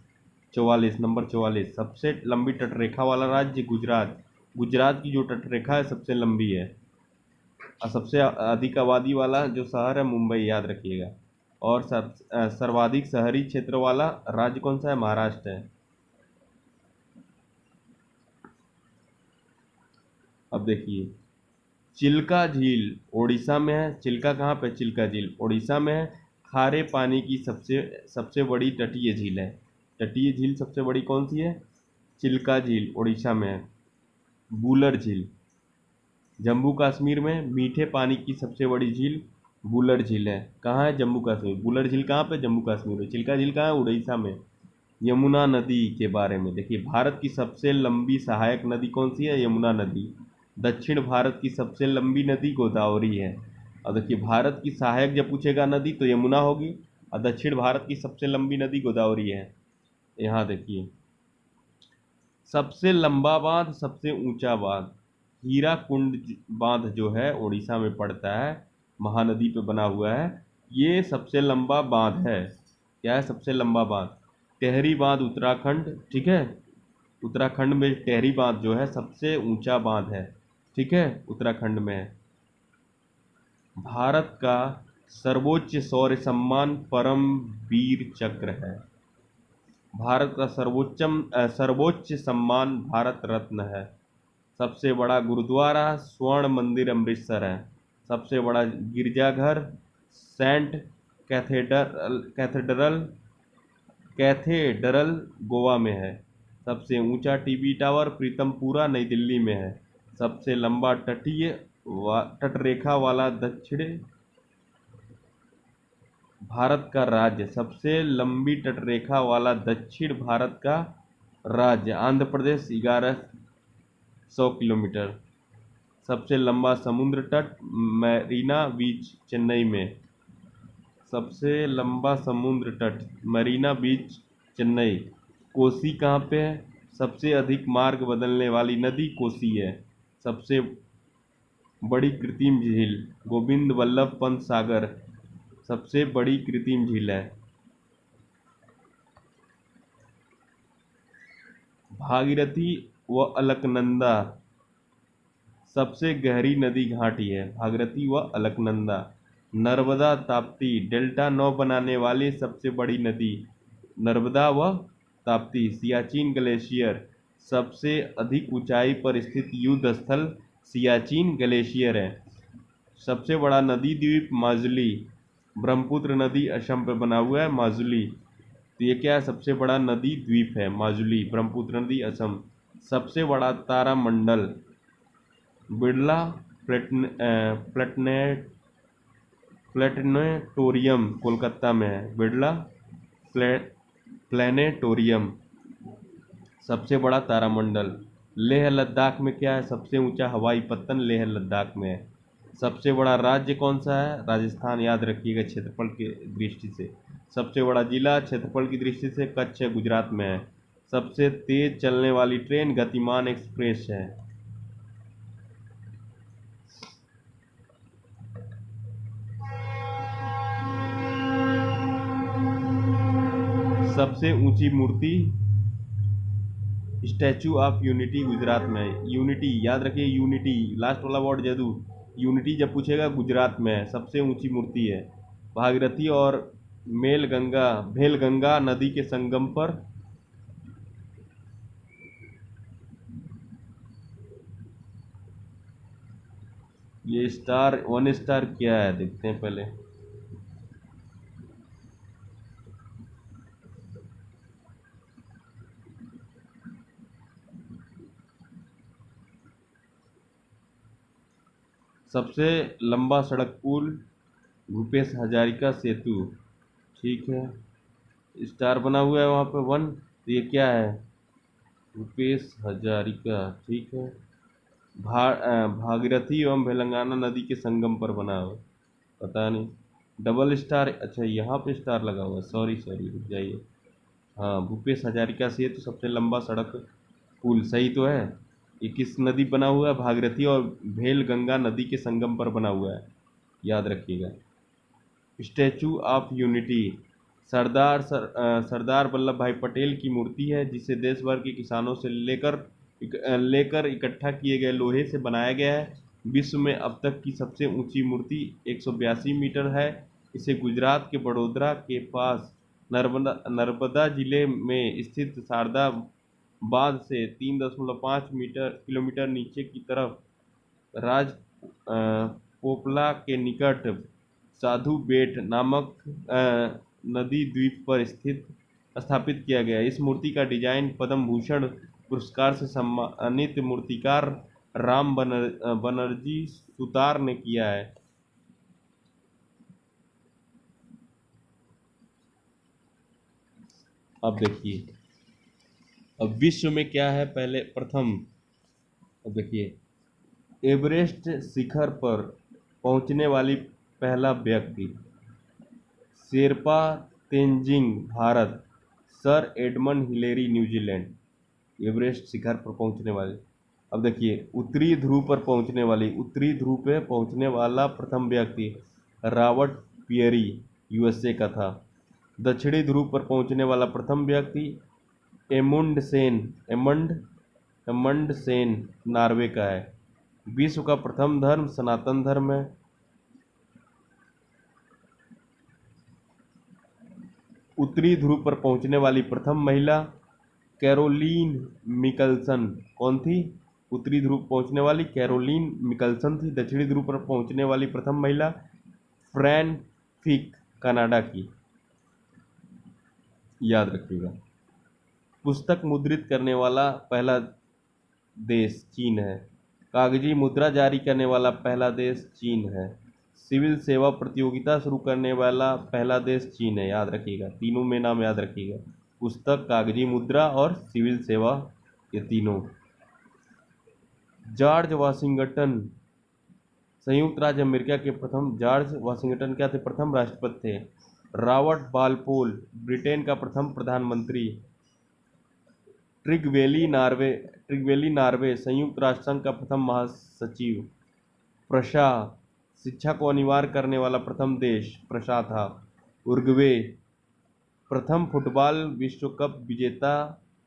[SPEAKER 1] 44 नंबर 44। सबसे लंबी तटरेखा वाला राज्य गुजरात। गुजरात की जो तटरेखा है सबसे लंबी है। और सबसे अधिक आबादी वाला जो शहर है मुंबई, याद रखिएगा। और सर्वाधिक शहरी क्षेत्र वाला राज्य कौन सा है? महाराष्ट्र है। अब देखिए, चिल्का झील ओडिशा में है। चिल्का कहाँ पे? चिल्का झील ओडिशा में है। खारे पानी की सबसे बड़ी तटीय झील है। तटीय झील सबसे बड़ी कौन सी है? चिल्का झील ओडिशा में है। बूलर झील जम्मू कश्मीर में। मीठे पानी की सबसे बड़ी झील बूलर झील है। कहाँ है? जम्मू कश्मीर। बूलर झील कहाँ पे? जम्मू कश्मीर में। चिल्का झील कहाँ है? उड़ीसा में। यमुना नदी के बारे में देखिए, भारत की सबसे लंबी सहायक नदी कौन सी है? यमुना नदी। दक्षिण भारत की सबसे लंबी नदी गोदावरी है। और देखिए, भारत की सहायक जब पूछेगा नदी तो यमुना होगी, और दक्षिण भारत की सबसे लंबी नदी गोदावरी है। यहाँ देखिए, सबसे लंबा बांध, सबसे ऊंचा बांध। हीराकुंड बांध जो है उड़ीसा में पड़ता है, महानदी पे बना हुआ है। ये सबसे लंबा बांध है। क्या है? सबसे लंबा बांध। टेहरी बांध उत्तराखंड, ठीक है। उत्तराखंड में टेहरी बांध जो है सबसे ऊंचा बांध है, ठीक है, उत्तराखंड में है। भारत का सर्वोच्च शौर्य सम्मान परम वीर चक्र है। भारत का सर्वोच्च सम्मान भारत रत्न है। सबसे बड़ा गुरुद्वारा स्वर्ण मंदिर अमृतसर है। सबसे बड़ा गिरजाघर सेंट कैथेड्रल कैथेड्रल गोवा में है। सबसे ऊंचा टीवी टावर प्रीतमपुरा नई दिल्ली में है। सबसे लंबा तटरेखा वाला दक्षिण भारत का राज्य। सबसे लंबी तटरेखा वाला दक्षिण भारत का राज्य आंध्र प्रदेश 1100 किलोमीटर। सबसे लंबा समुद्र तट मरीना बीच चेन्नई में। सबसे लंबा समुद्र तट मरीना बीच चेन्नई। कोसी कहाँ पे है? सबसे अधिक मार्ग बदलने वाली नदी कोसी है। सबसे बड़ी कृत्रिम झील गोविंद वल्लभ पंत सागर सबसे बड़ी कृत्रिम झील है। भागीरथी व अलकनंदा सबसे गहरी नदी घाटी है। भागीरथी व अलकनंदा। नर्मदा ताप्ती डेल्टा 9 बनाने वाली सबसे बड़ी नदी नर्मदा व ताप्ती। सियाचिन ग्लेशियर सबसे अधिक ऊंचाई पर स्थित युद्ध स्थल सियाचिन ग्लेशियर है। सबसे बड़ा नदी द्वीप माजुली। ब्रह्मपुत्र नदी असम पे बना हुआ है माजुली। तो ये क्या है? सबसे बड़ा नदी द्वीप है माजुली, ब्रह्मपुत्र नदी असम। सबसे बड़ा तारामंडल बिरला प्लेनेटोरियम कोलकाता में है। बिरला प्लेनेटोरियम सबसे बड़ा तारामंडल। लेह लद्दाख में क्या है? सबसे ऊंचा हवाई पत्तन लेह लद्दाख में है। सबसे बड़ा राज्य कौन सा है? राजस्थान, याद रखिएगा क्षेत्रफल की दृष्टि से। सबसे बड़ा जिला क्षेत्रफल की दृष्टि से कच्छ है, गुजरात में है। सबसे तेज चलने वाली ट्रेन गतिमान एक्सप्रेस है। सबसे ऊंची मूर्ति स्टैचू ऑफ यूनिटी गुजरात में है। यूनिटी याद रखिए, यूनिटी लास्ट वाला वर्ड जदू। यूनिटी जब पूछेगा गुजरात में है, सबसे ऊंची मूर्ति है। भागीरथी और भेलगंगा नदी के संगम पर। ये स्टार 1 स्टार क्या है देखते हैं पहले। सबसे लंबा सड़क पुल भूपेश हजारिका सेतु, ठीक है। स्टार बना हुआ है वहाँ पे 1। तो ये क्या है? भूपेश हजारिका, ठीक है। भागीरथी एवं तेलंगाना नदी के संगम पर बना हुआ, पता नहीं। डबल स्टार, अच्छा यहाँ पे स्टार लगा हुआ है, सॉरी सॉरी, रुक जाइए। हाँ, भूपेश हजारिका सेतु सबसे लंबा सड़क पुल, सही तो है। ये किस नदी बना हुआ है? भागीरथी और भेल गंगा नदी के संगम पर बना हुआ है, याद रखिएगा। Statue of unity Sardar Vallabh भाई पटेल की मूर्ति है, जिसे देश भर के किसानों से लेकर इकट्ठा किए गए लोहे से बनाया गया है। विश्व में अब तक की सबसे ऊंची मूर्ति 182 मीटर है। इसे गुजरात के बड़ोदरा के पास नर्मदा जिले में स्थित शारदा बांध से 3.5 किलोमीटर नीचे की तरफ राज पोपला के निकट साधु बेट नामक नदी द्वीप पर स्थापित किया गया। इस मूर्ति का डिजाइन पद्म भूषण पुरस्कार से सम्मानित मूर्तिकार राम बनर्जी सुतार ने किया है। अब देखिए, अब विश्व में क्या है पहले प्रथम। अब देखिए, एवरेस्ट शिखर पर पहुंचने वाली पहला व्यक्ति Sherpa Tenzing Bharat, Sir Edmund Hillary New Zealand. Everest शिखर पर पहुंचने वाले। अब देखिए, उत्तरी ध्रुव पे पहुंचने वाला प्रथम व्यक्ति रॉबर्ट पियरी यूएसए का था। दक्षिणी ध्रुव पर पहुंचने वाला प्रथम व्यक्ति एमंड सेन नॉर्वे का है। विश्व का प्रथम धर्म सनातन धर्म है। उत्तरी ध्रुव पर पहुंचने वाली प्रथम महिला कैरोलीन मिकलसन कौन थी? उत्तरी ध्रुव पहुंचने वाली कैरोलीन मिकलसन थी। दक्षिणी ध्रुव पर पहुंचने वाली प्रथम महिला फ्रैन फिक, कनाडा की, याद रखिएगा। पुस्तक मुद्रित करने वाला पहला देश चीन है। कागजी मुद्रा जारी करने वाला पहला देश चीन है। सिविल सेवा प्रतियोगिता शुरू करने वाला पहला देश चीन है, याद रखिएगा। तीनों में नाम याद रखिएगा, पुस्तक, कागजी मुद्रा और सिविल सेवा, ये तीनों। जॉर्ज वाशिंगटन संयुक्त राज्य अमेरिका के प्रथम, जॉर्ज वाशिंगटन क्या थे? प्रथम राष्ट्रपति थे। रॉबर्ट बालपोल ब्रिटेन का प्रथम प्रधानमंत्री। ट्रिगवेली नॉर्वे संयुक्त राष्ट्र संघ का प्रथम महासचिव। प्रशा शिक्षा को अनिवार्य करने वाला प्रथम देश प्रशा था। उरुग्वे प्रथम फुटबॉल विश्व कप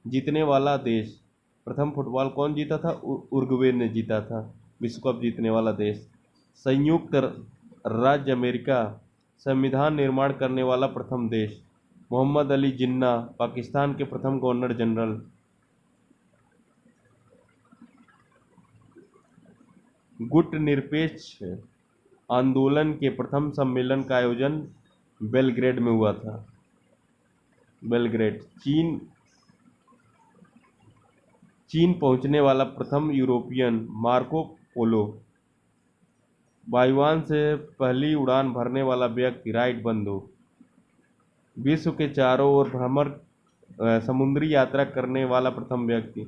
[SPEAKER 1] जीतने वाला देश। प्रथम फुटबॉल कौन जीता था? उरुग्वे ने जीता था विश्व कप जीतने वाला देश। संयुक्त राज्य अमेरिका संविधान निर्माण करने वाला प्रथम देश। मोहम्मद अली जिन्ना पाकिस्तान के प्रथम गवर्नर जनरल। गुट निरपेक्ष आंदोलन के प्रथम सम्मेलन का आयोजन बेलग्रेड में हुआ था। बेलग्रेड। चीन पहुंचने वाला प्रथम यूरोपियन मार्को पोलो। वायुयान से पहली उड़ान भरने वाला व्यक्ति राइट बंदूक। विश्व के चारों ओर समुद्री यात्रा करने वाला प्रथम व्यक्ति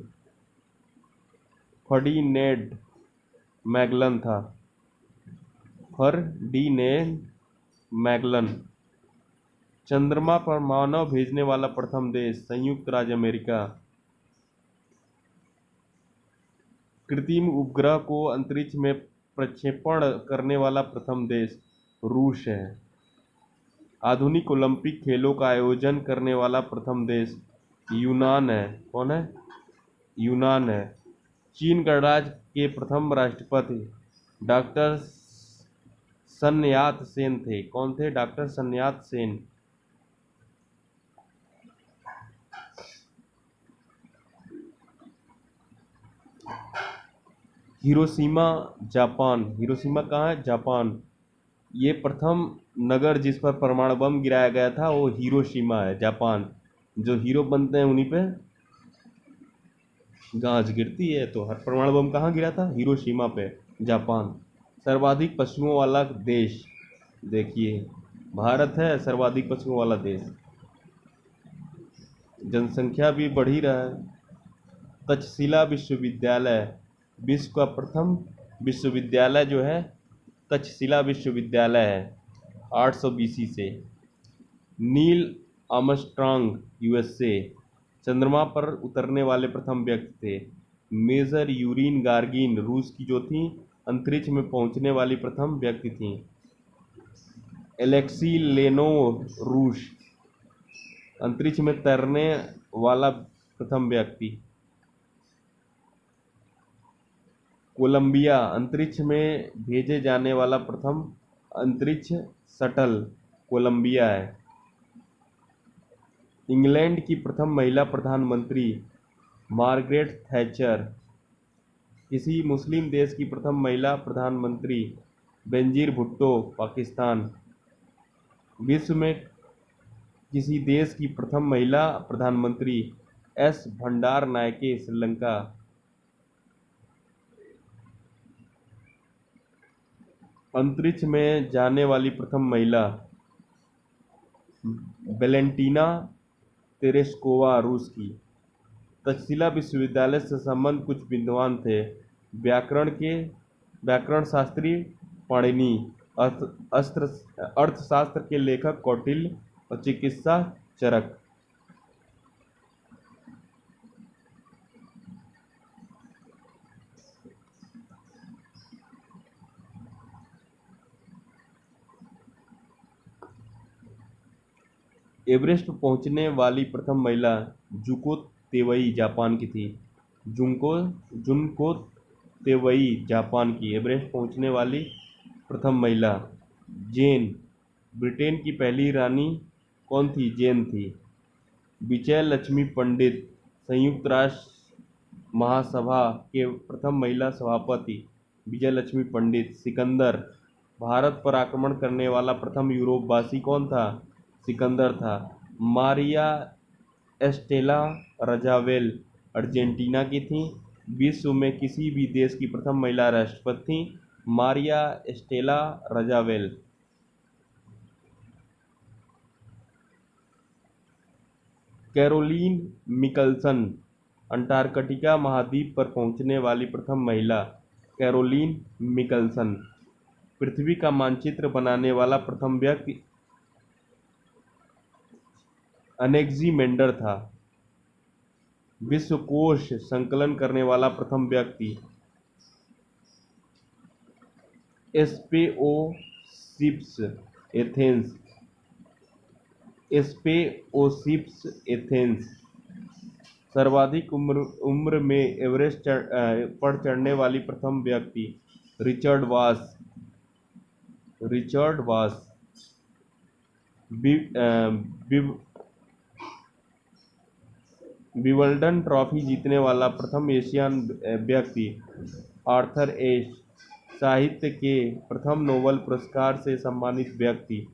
[SPEAKER 1] फर्डिनेंड मैगलन था। Ferdinand Magellan. चंद्रमा पर मानव भेजने वाला प्रथम देश संयुक्त राज्य अमेरिका। कृत्रिम उपग्रह को अंतरिक्ष में प्रक्षेपण करने वाला प्रथम देश रूस है। आधुनिक ओलंपिक खेलों का आयोजन करने वाला प्रथम देश यूनान है। कौन है? यूनान है। चीन गणराज्य के प्रथम राष्ट्रपति डॉक्टर सन यात सेन थे। कौन थे? डॉक्टर सन यात सेन। Hiroshima Japan. हिरोशिमा कहाँ है? जापान। ये प्रथम नगर जिस पर परमाणु बम गिराया गया था वो हिरोशिमा है, जापान। जो हीरो बनते हैं उन्हीं पे गाज गिरती है। तो हर परमाणु बम कहाँ गिरा था? हिरोशिमा पे, जापान। सर्वाधिक पशुओं वाला देश देखिए, भारत है सर्वाधिक पशुओं वाला देश। जनसंख्या भी बढ़ ही रहा है। तक्षशिला विश्वविद्यालय विश्व का प्रथम विश्वविद्यालय जो है तक्षशिला विश्वविद्यालय है 800 BC से। नील आर्मस्ट्रांग यूएसए चंद्रमा पर उतरने वाले प्रथम व्यक्ति थे। मेजर यूरिन गार्गिन रूस की जो थी अंतरिक्ष में पहुंचने वाली प्रथम व्यक्ति थी। एलेक्सी लेनोव रूस अंतरिक्ष में तैरने वाला प्रथम व्यक्ति। कोलंबिया अंतरिक्ष में भेजे जाने वाला प्रथम अंतरिक्ष शटल कोलंबिया है। इंग्लैंड की प्रथम महिला प्रधानमंत्री मार्गरेट थैचर। किसी मुस्लिम देश की प्रथम महिला प्रधानमंत्री बेनजीर भुट्टो पाकिस्तान। विश्व में किसी देश की प्रथम महिला प्रधानमंत्री एस भंडार नायके श्रीलंका। अंतरिक्ष में जाने वाली प्रथम महिला वेलेंटीना तेरेस्कोवा रूस की। तक्षशिला विश्वविद्यालय से संबंध कुछ विद्वान थे। व्याकरण शास्त्री पाणिनि, अर्थशास्त्र के लेखक कौटिल्य और चिकित्सा चरक। एवरेस्ट पर पहुंचने वाली प्रथम महिला जुको तेवई जापान की थी। जुनको तेवई जापान की एवरेस्ट पहुंचने वाली प्रथम महिला। जेन ब्रिटेन की पहली रानी कौन थी? जेन थी। विजय लक्ष्मी पंडित संयुक्त राष्ट्र महासभा के प्रथम महिला सभापति विजय लक्ष्मी पंडित। सिकंदर भारत पर आक्रमण करने वाला प्रथम यूरोपवासी कौन था? सिकंदर था। मारिया एस्टेला रजावेल अर्जेंटीना की थी। विश्व में किसी भी देश की प्रथम महिला राष्ट्रपति थी मारिया एस्टेला रजावेल। कैरोलीन मिकलसन अंटार्कटिका महाद्वीप पर पहुंचने वाली प्रथम महिला कैरोलीन मिकलसन। पृथ्वी का मानचित्र बनाने वाला प्रथम व्यक्ति अनेक्सिमेंडर था। विश्वकोश संकलन करने वाला प्रथम व्यक्ति एस्पेओसिप्स एथेंस। एस्पेओसिप्स एथेंस। सर्वाधिक उम्र में एवरेस्ट पर चढ़ने वाली प्रथम व्यक्ति रिचर्ड वास। विंबलडन ट्रॉफी जीतने वाला प्रथम एशियन व्यक्ति आर्थर एश। साहित्य के प्रथम नोबेल पुरस्कार से सम्मानित व्यक्ति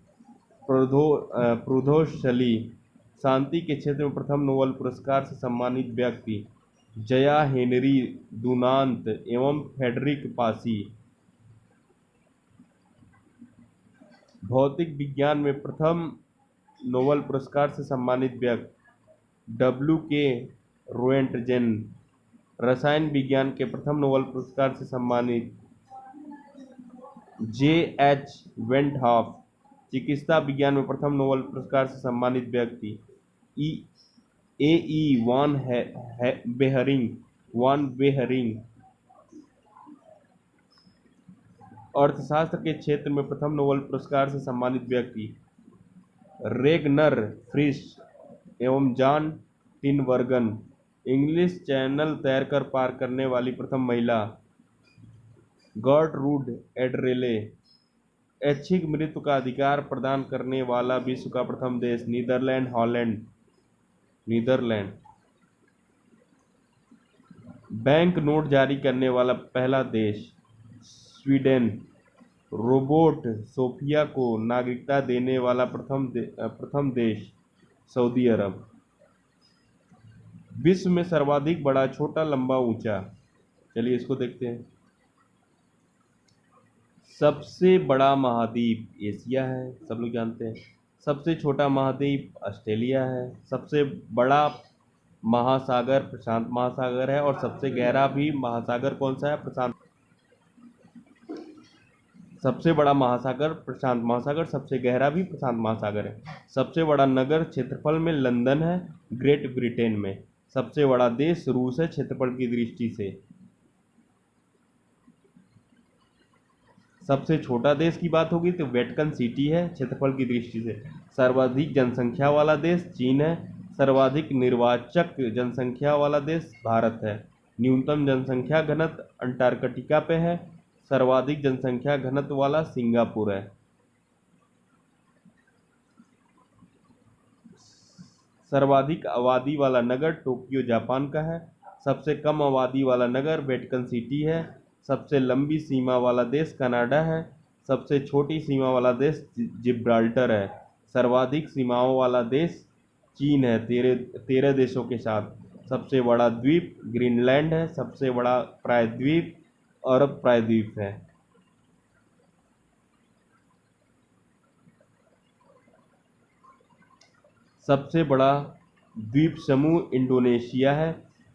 [SPEAKER 1] प्रुधोशली। शांति के क्षेत्र में प्रथम नोबेल पुरस्कार से सम्मानित व्यक्ति जया हेनरी दुनांत एवं फ्रेडरिक पासी। भौतिक विज्ञान में प्रथम नोबेल पुरस्कार से सम्मानित व्यक्ति W.K. रोएंटजेन। रसायन विज्ञान के प्रथम नोबेल पुरस्कार से सम्मानित J.H. वेंटहॉफ। चिकित्सा विज्ञान में प्रथम नोबेल पुरस्कार से सम्मानित व्यक्ति ई ए ई बेहरिंग वान बेहरिंग। अर्थशास्त्र के क्षेत्र में प्रथम नोबेल पुरस्कार से सम्मानित व्यक्ति रेगनर फ्रिश एवं जॉन टिनबर्गन। इंग्लिश चैनल तैरकर पार करने वाली प्रथम महिला गर्टरूड एड्रेले। ऐच्छिक मृत्यु का अधिकार प्रदान करने वाला विश्व का प्रथम देश नीदरलैंड। बैंक नोट जारी करने वाला पहला देश स्वीडन। रोबोट सोफिया को नागरिकता देने वाला प्रथम देश सऊदी अरब। विश्व में सर्वाधिक बड़ा, छोटा, लंबा, ऊंचा। चलिए इसको देखते हैं। सबसे बड़ा महाद्वीप एशिया है, सब लोग जानते हैं। सबसे छोटा महाद्वीप ऑस्ट्रेलिया है। सबसे बड़ा महासागर प्रशांत महासागर है और सबसे गहरा भी महासागर कौन सा है? प्रशांत। सबसे बड़ा महासागर प्रशांत महासागर, सबसे गहरा भी प्रशांत महासागर है। सबसे बड़ा नगर क्षेत्रफल में लंदन है, ग्रेट ब्रिटेन में। सबसे बड़ा देश रूस है क्षेत्रफल की दृष्टि से। सबसे छोटा देश की बात होगी तो वेटिकन सिटी है क्षेत्रफल की दृष्टि से। सर्वाधिक जनसंख्या वाला देश चीन है। सर्वाधिक निर्वाचक जनसंख्या वाला देश भारत है। न्यूनतम जनसंख्या घनत्व अंटार्कटिका पे है। सर्वाधिक जनसंख्या घनत्व वाला सिंगापुर है। सर्वाधिक आबादी वाला नगर टोक्यो जापान का है। सबसे कम आबादी वाला नगर वेटिकन सिटी है। सबसे लंबी सीमा वाला देश कनाडा है। सबसे छोटी सीमा वाला देश जिब्राल्टर है। सर्वाधिक सीमाओं वाला देश चीन है 13 देशों के साथ। सबसे बड़ा द्वीप ग्रीनलैंड है। सबसे बड़ा प्रायद्वीप अरब प्रायद्वीप है। सबसे बड़ा द्वीप समूह इंडोनेशिया है।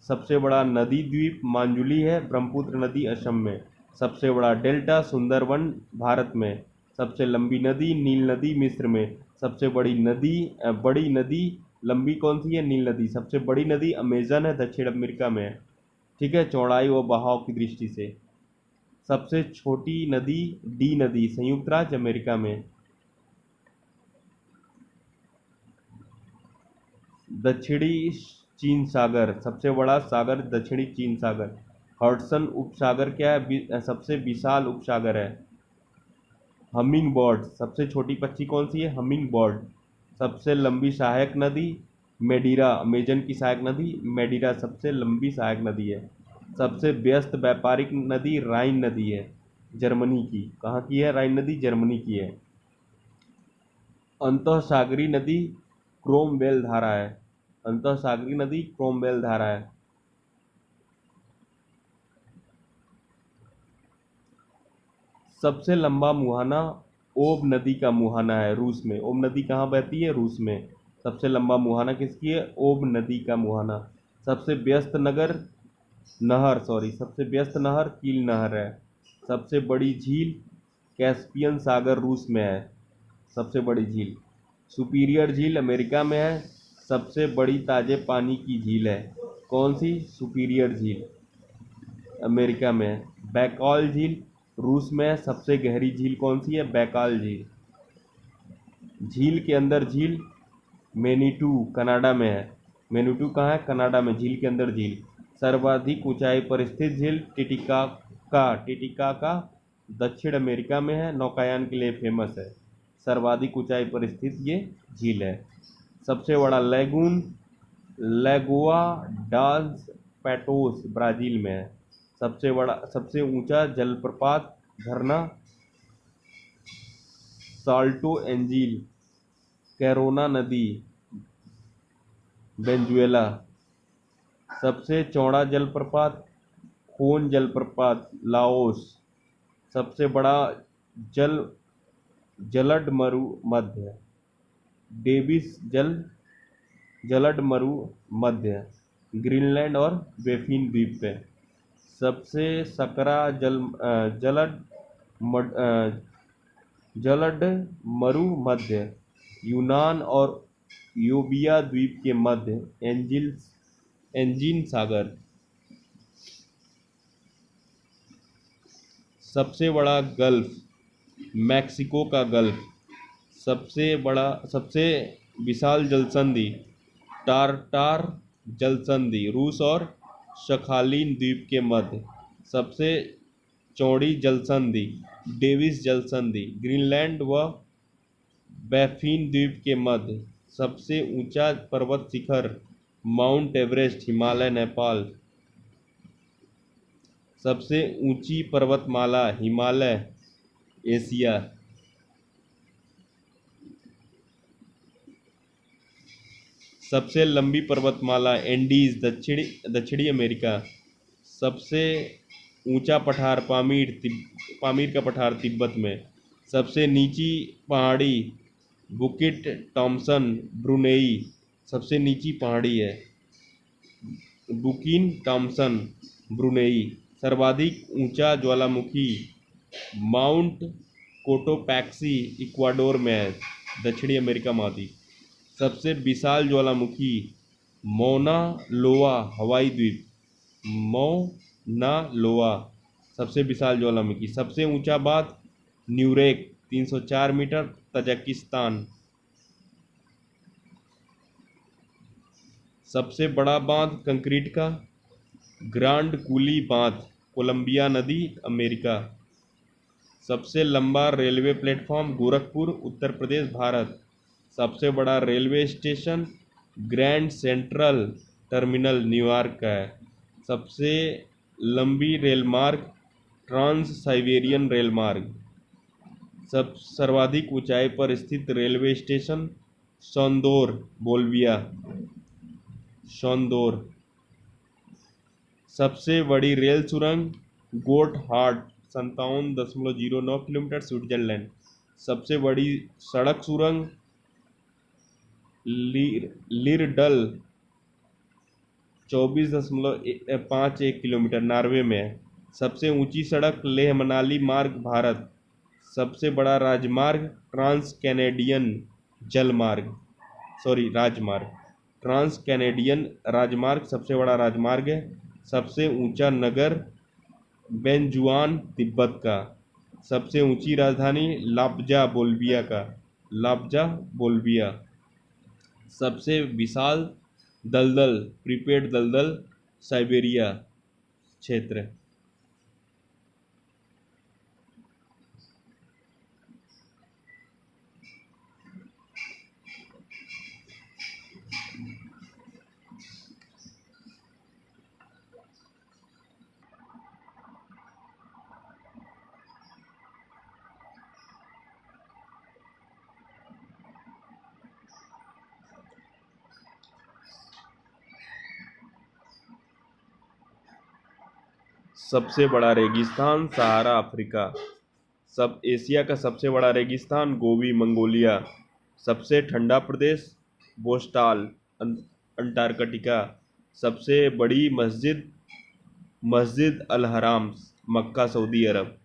[SPEAKER 1] सबसे बड़ा नदी द्वीप मांजुली है, ब्रह्मपुत्र नदी असम में। सबसे बड़ा डेल्टा सुंदरवन भारत में। सबसे लंबी नदी नील नदी मिस्र में। सबसे बड़ी नदी लंबी कौन सी है? नील नदी। सबसे बड़ी नदी अमेजन है, दक्षिण अमेरिका में है। ठीक है, चौड़ाई व बहाव की दृष्टि से। सबसे छोटी नदी डी नदी संयुक्त राज्य अमेरिका में। दक्षिणी चीन सागर, सबसे बड़ा सागर दक्षिणी चीन सागर। हडसन उपसागर क्या है? सबसे विशाल उपसागर है। हमिंग बर्ड, सबसे छोटी पक्षी कौन सी है? Humming bird. सबसे लंबी सहायक नदी मेडीरा, अमेजन की सहायक नदी मेडीरा सबसे लंबी सहायक नदी है। सबसे व्यस्त व्यापारिक नदी राइन नदी है, जर्मनी की। कहाँ की है राइन नदी? जर्मनी की है। अंतःसागरीय नदी क्रोमवेल धारा है। अंतःसागरीय नदी क्रोमवेल धारा है। सबसे लंबा मुहाना ओब नदी का मुहाना है, रूस में। ओब नदी कहाँ बहती है? रूस में। सबसे लंबा मुहाना किसकी है? ओब नदी का मुहाना। सबसे व्यस्त नहर कील नहर है। सबसे बड़ी झील कैस्पियन सागर रूस में है, सबसे बड़ी झील। सुपीरियर झील अमेरिका में है। सबसे बड़ी ताजे पानी की झील है कौन सी? सुपीरियर झील अमेरिका में है। बैकॉल झील रूस में है। सबसे गहरी झील कौन सी है? बैकाल झील। झील के अंदर झील मेनीटू कनाडा में है। मेनीटू कहाँ है? कनाडा में। झील के अंदर झील। सर्वाधिक ऊंचाई पर स्थित झील टिटिकाका दक्षिण अमेरिका में है, नौकायान के लिए फेमस है। सर्वाधिक ऊंचाई पर स्थित ये झील है। सबसे बड़ा लैगून लैगोआ डाल्स पैटोस ब्राज़ील में है। सबसे ऊंचा जलप्रपात झरना साल्टो एंजिल कैरोना नदी वेनेजुएला। सबसे चौड़ा जलप्रपात खोन जलप्रपात लाओस। सबसे बड़ा जलड मरुमध्य डेविस जलड मरुमध्य ग्रीनलैंड और बेफिन द्वीप पे। सबसे सकरा जलड जलड मरु मध्य, यूनान और योबिया द्वीप के मध्य, एंजीन सागर। सबसे बड़ा गल्फ, मैक्सिको का गल्फ। सबसे विशाल जलसंधि, टारटार जलसंधि, रूस और शखालिन द्वीप के मध्य। सबसे चौड़ी जलसंधि, डेविस जलसंधि, ग्रीनलैंड व बैफिन द्वीप के मध्य। सबसे ऊंचा पर्वत शिखर, माउंट एवरेस्ट, हिमालय, नेपाल। सबसे ऊंची पर्वतमाला, हिमालय, एशिया। सबसे लंबी पर्वतमाला, एंडीज, दक्षिणी अमेरिका। सबसे ऊंचा पठार, पामीर का पठार, तिब्बत में। सबसे नीची पहाड़ी, बुकिट टॉम्सन, ब्रुनेई। सबसे नीची पहाड़ी है बुकिन टॉम्सन, ब्रुनेई। सर्वाधिक ऊंचा ज्वालामुखी, माउंट कोटोपैक्सी, इक्वाडोर में है, दक्षिणी अमेरिका महाद्वीप। सबसे विशाल ज्वालामुखी, मौना लोआ, हवाई द्वीप, मौना लोआ। सबसे विशाल ज्वालामुखी। सबसे ऊंचा बांध, न्यूरेक, 304 मीटर, तजाकिस्तान। सबसे बड़ा बांध कंक्रीट का, ग्रांड कूली बांध, कोलंबिया नदी, अमेरिका। सबसे लंबा रेलवे प्लेटफॉर्म, गोरखपुर, उत्तर प्रदेश, भारत। सबसे बड़ा railway station, grand central terminal, New York का है। सबसे लंबी रेलमार्ग, ट्रांस साइबेरियन रेलमार्ग। सर्वाधिक ऊंचाई पर स्थित रेलवे स्टेशन, सोंदोर, बोल्विया, सोंदोर। सबसे बड़ी रेल सुरंग, गोटहार्ड, 57.09 किलोमीटर, स्विट्जरलैंड। सबसे बड़ी सड़क सुरंग, लिरडल, 24.51 किलोमीटर, नॉर्वे में है। सबसे ऊंची सड़क, लेह मनाली मार्ग, भारत। सबसे बड़ा राजमार्ग, ट्रांस कैनेडियन राजमार्ग, ट्रांस कैनेडियन राजमार्ग सबसे बड़ा राजमार्ग है। सबसे ऊंचा नगर, बेंजुआन, तिब्बत का। सबसे ऊंची राजधानी, लापजा, बोल्विया। सबसे विशाल दलदल, प्रीपेड दलदल, साइबेरिया क्षेत्र। सबसे बड़ा रेगिस्तान, सहारा, अफ्रीका। सब एशिया का सबसे बड़ा रेगिस्तान, गोबी, मंगोलिया। सबसे ठंडा प्रदेश, बोस्टाल, अंटार्कटिका। सबसे बड़ी मस्जिद, मस्जिद अल हराम, मक्का, सऊदी अरब।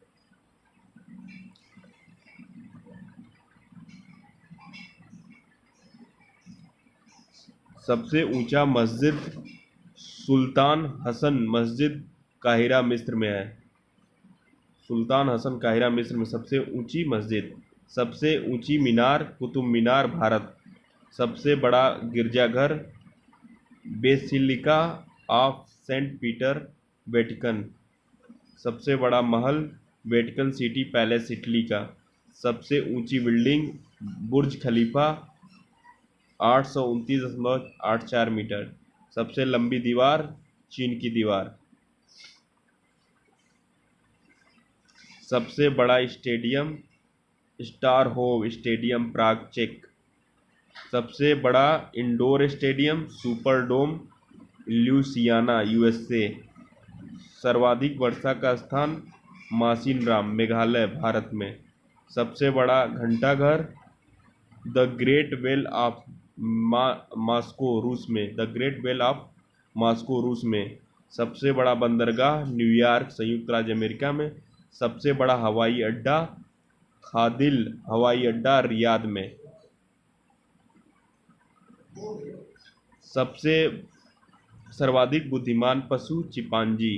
[SPEAKER 1] सबसे ऊंचा मस्जिद, सुल्तान हसन मस्जिद, काहिरा, मिस्र में है। सुल्तान हसन, काहिरा, मिस्र में सबसे ऊंची मस्जिद। सबसे ऊंची मीनार, कुतुब मीनार, भारत। सबसे बड़ा गिरजाघर, basilica of saint Peter, Vatican. सबसे बड़ा महल, वेटिकन सिटी पैलेस, इटली का। सबसे ऊंची बिल्डिंग, बुर्ज खलीफा, 829.84 मीटर। सबसे लंबी दीवार, चीन की दीवार। सबसे बड़ा स्टेडियम, स्टारहोव स्टेडियम, प्राग, चेक। सबसे बड़ा indoor stadium, Superdome, Louisiana, USA. सर्वाधिक वर्षा का स्थान, मासिनराम, मेघालय, भारत में। सबसे बड़ा घंटाघर, the Great Bell of Moscow, रूस में, the Great Bell of Moscow, रूस में। सबसे बड़ा बंदरगाह, न्यूयॉर्क, संयुक्त राज्य अमेरिका में। सबसे बड़ा हवाई अड्डा, खादिल हवाई अड्डा रियाद में। सबसे सर्वाधिक बुद्धिमान पशु चिंपांजी।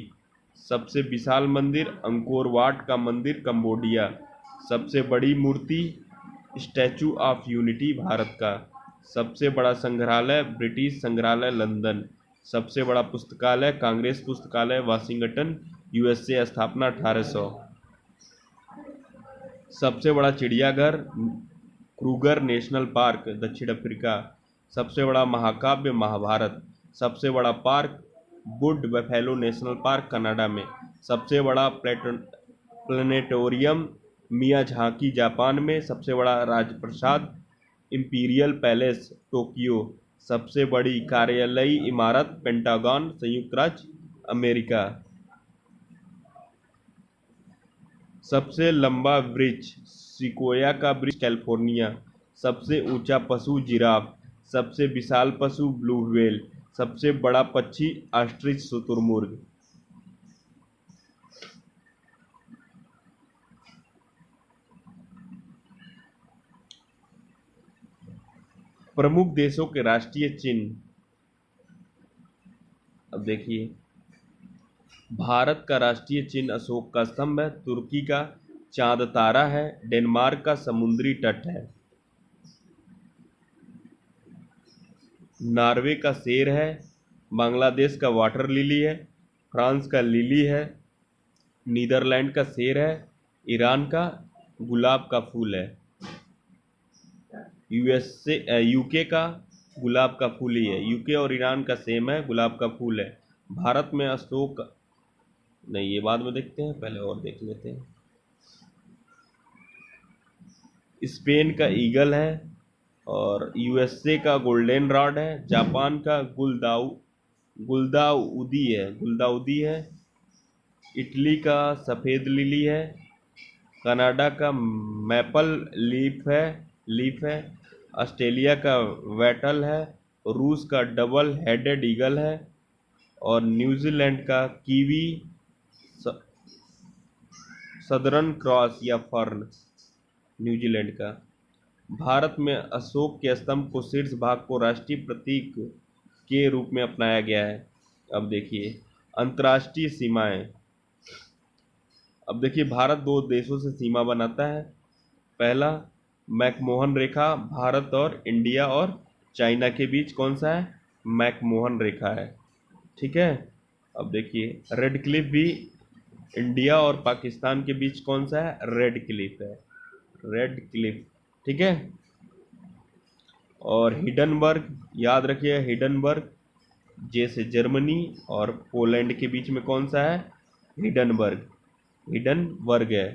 [SPEAKER 1] सबसे विशाल मंदिर अंकोर वाट का मंदिर कंबोडिया। सबसे बड़ी मूर्ति स्टैचू ऑफ यूनिटी भारत का। सबसे बड़ा संग्रहालय ब्रिटिश संग्रहालय लंदन। सबसे बड़ा पुस्तकालय कांग्रेस पुस्तकालय वाशिंगटन यूएसए स्थापना 1800। सबसे बड़ा चिड़ियाघर क्रूगर नेशनल पार्क दक्षिण अफ्रीका। सबसे बड़ा महाकाव्य महाभारत। सबसे बड़ा park would buffalo national park Canada में। सबसे बड़ा प्लेनेटोरियम मियाझाकी जापान में। सबसे बड़ा राजप्रासाद इंपीरियल पैलेस टोक्यो। सबसे बड़ी कार्यालयी इमारत पेंटागन संयुक्त राज्य अमेरिका। सबसे लंबा वृक्ष सिकोया का वृक्ष कैलिफोर्निया। सबसे ऊंचा पशु जिराफ। सबसे विशाल पशु ब्लू व्हेल। सबसे बड़ा पक्षी ऑस्ट्रिच शुतुरमुर्ग। प्रमुख देशों के राष्ट्रीय चिन्ह। अब देखिए, भारत का राष्ट्रीय चिन्ह अशोक का स्तंभ है। तुर्की का चांद तारा है। डेनमार्क का समुद्री तट है। नॉर्वे का शेर है। बांग्लादेश का वाटर लिली है। फ्रांस का लिली है। नीदरलैंड का शेर है। ईरान का गुलाब का फूल है। यूके का गुलाब का फूल ही है। यूके और ईरान का सेम है, गुलाब का फूल है। भारत में अशोक नहीं, ये बाद में देखते हैं, पहले और देख लेते हैं। स्पेन का ईगल है और यूएसए का गोल्डन रॉड है। जापान का गुलदाउदी है। इटली का सफ़ेद लिली है। कनाडा का मैपल लीफ है। ऑस्ट्रेलिया का वैटल है। रूस का डबल हेडेड ईगल है और न्यूजीलैंड का कीवी सदर्न क्रॉस या फर्न न्यूजीलैंड का। भारत में अशोक के स्तंभ को शीर्ष भाग को राष्ट्रीय प्रतीक के रूप में अपनाया गया है। अब देखिए अंतर्राष्ट्रीय सीमाएं। अब देखिए भारत दो देशों से सीमा बनाता है। पहला मैकमोहन रेखा भारत और इंडिया और चाइना के बीच कौन सा है? मैकमोहन रेखा है। ठीक है। अब देखिए रेड क्लिफ भी इंडिया और पाकिस्तान के बीच कौन सा है? रेड क्लिफ है। Red Cliff. ठीक है। और हिडनबर्ग, याद रखिए हिडनबर्ग जैसे जर्मनी और पोलैंड के बीच में कौन सा है? हिडनबर्ग है।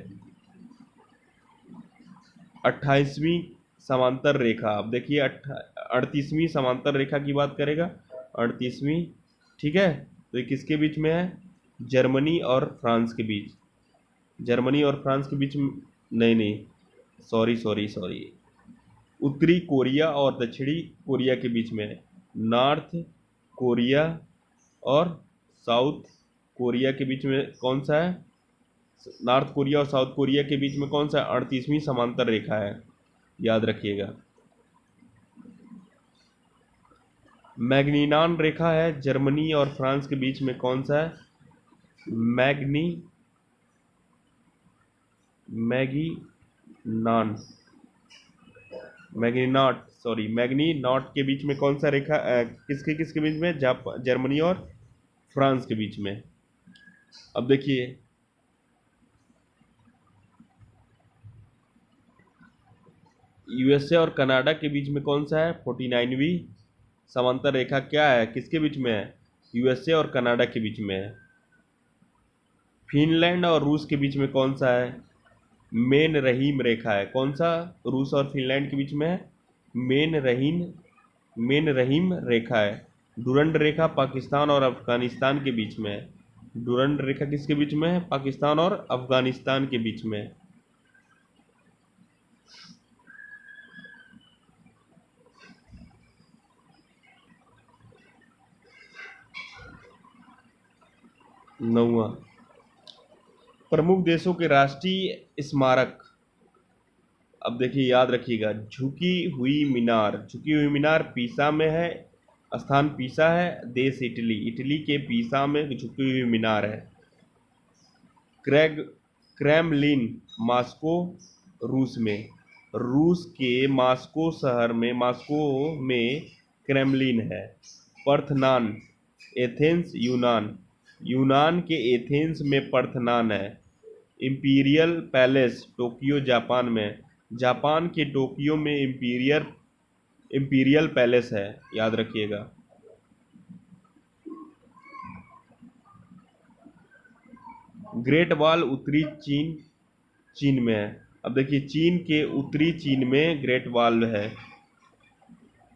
[SPEAKER 1] 28वीं समांतर रेखा। अब देखिए 38वीं समांतर रेखा की बात करेगा। 38वीं। ठीक है। तो ये किसके बीच में है? जर्मनी और फ्रांस के बीच। जर्मनी और फ्रांस के बीच में नहीं, सॉरी, उत्तरी कोरिया और दक्षिणी कोरिया के बीच में है। नॉर्थ कोरिया और साउथ कोरिया के बीच में कौन सा है? नॉर्थ कोरिया और साउथ कोरिया के बीच में कौन सा? 38वीं समांतर रेखा है, याद रखिएगा। मैग्नीनान रेखा है जर्मनी और फ्रांस के बीच में कौन सा है? मैग्नीनॉट के बीच में कौन सा रेखा किसके बीच में? जर्मनी और फ्रांस के बीच में। अब देखिए यूएसए और कनाडा के बीच में कौन सा है? 49वीं समांतर रेखा क्या है? किसके बीच में है? यूएसए और कनाडा के बीच में है। फिनलैंड और रूस के बीच में कौन सा है? मेन रहीम रेखा है। कौन सा रूस और फिनलैंड के बीच में है? मेन रहीम रेखा है। डुरंड रेखा पाकिस्तान और अफगानिस्तान के बीच में है। डुरंड रेखा किसके बीच में है? पाकिस्तान और अफगानिस्तान के बीच में है। नौवां प्रमुख देशों के राष्ट्रीय स्मारक। अब देखिए याद रखिएगा, झुकी हुई मीनार, झुकी हुई मीनार पीसा में है, स्थान पीसा है, देश इटली, इटली के पीसा में झुकी हुई मीनार है। क्रेग क्रेमलिन मॉस्को रूस में, रूस के मॉस्को शहर में, मॉस्को में क्रेमलिन है। पर्थनान एथेंस यूनान, यूनान के एथेंस में पर्थनान है। इंपीरियल पैलेस टोक्यो जापान में, जापान के टोक्यो में इंपीरियल पैलेस है, याद रखिएगा। ग्रेट वॉल उत्तरी चीन, चीन में है। अब देखिए चीन के उत्तरी चीन में ग्रेट वॉल है।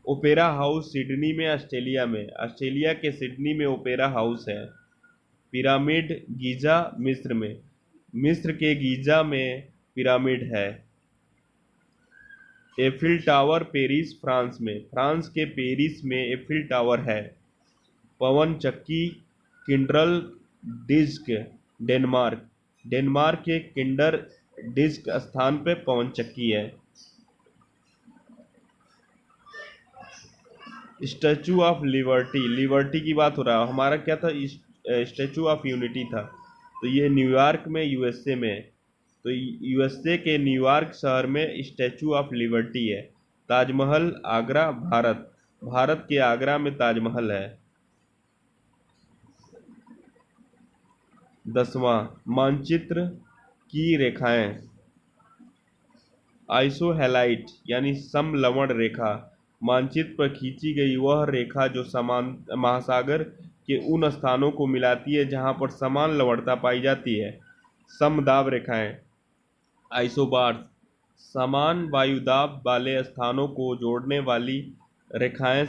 [SPEAKER 1] ओपेरा हाउस सिडनी में, ऑस्ट्रेलिया में, ऑस्ट्रेलिया के सिडनी में ओपेरा हाउस है। पिरामिड गीजा मिस्र में, मिस्र के गीजा में पिरामिड है। एफिल टावर पेरिस फ्रांस में, फ्रांस के पेरिस में एफिल टावर है। पवन चक्की किंड्रल डिस्क डेनमार्क, डेनमार्क के किंडर डिस्क स्थान पे पवन चक्की है। स्टैचू ऑफ लिबर्टी, लिबर्टी की बात हो रहा है, हमारा क्या था, स्टैचू ऑफ यूनिटी था, तो ये न्यूयॉर्क में यूएसए में है। तो यूएसए के न्यूयॉर्क शहर में स्टैचू ऑफ लिबर्टी है। ताजमहल आगरा भारत, भारत के आगरा में ताजमहल है। 10वां मानचित्र की रेखाएं, आइसोहेलाइट यानी समलवण रेखा, मानचित्र पर खींची गई वह रेखा जो समान महासागर के उन स्थानों को मिलाती है जहां पर समान लवणता पाई जाती है। समदाब रेखाएं, आइसोबार्स, समान वायुदाब वाले स्थानों को जोड़ने वाली रेखाएं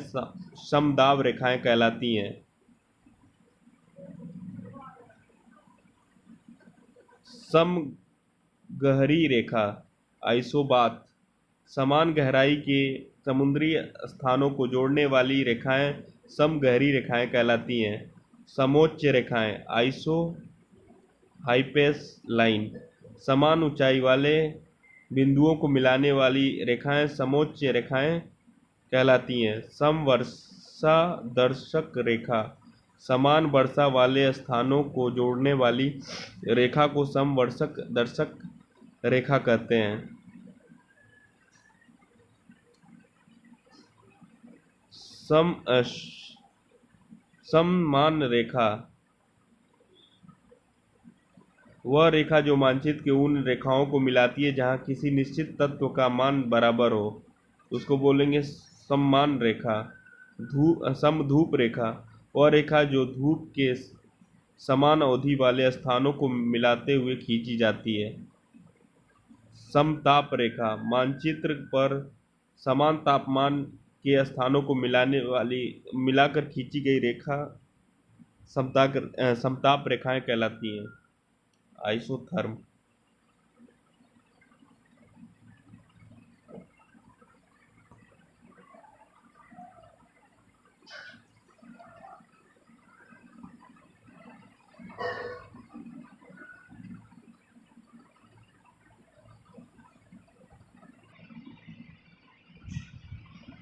[SPEAKER 1] समदाब रेखाएं कहलाती हैं। समगहरी रेखा, आइसोबाथ, समान गहराई के समुद्री स्थानों को जोड़ने वाली रेखाएं समगहरी रेखाएं कहलाती हैं। समोच्च रेखाएं, आइसो हाइपेस लाइन, समान ऊंचाई वाले बिंदुओं को मिलाने वाली रेखाएं समोच्च रेखाएं कहलाती हैं। समवर्षा दर्शक रेखा, समान वर्षा वाले स्थानों को जोड़ने वाली रेखा को समवर्षक दर्शक रेखा कहते हैं। सममान रेखा, वह रेखा जो मानचित्र के उन रेखाओं को मिलाती है जहां किसी निश्चित तत्व का मान बराबर हो, उसको बोलेंगे सममान रेखा। समधूप रेखा, वह रेखा जो धूप के समान अवधि वाले स्थानों को मिलाते हुए खींची जाती है। समताप रेखा, मानचित्र पर समान तापमान के स्थानों को मिलाकर खींची गई रेखा समताप रेखाएं कहलाती हैं। आइसोथर्म,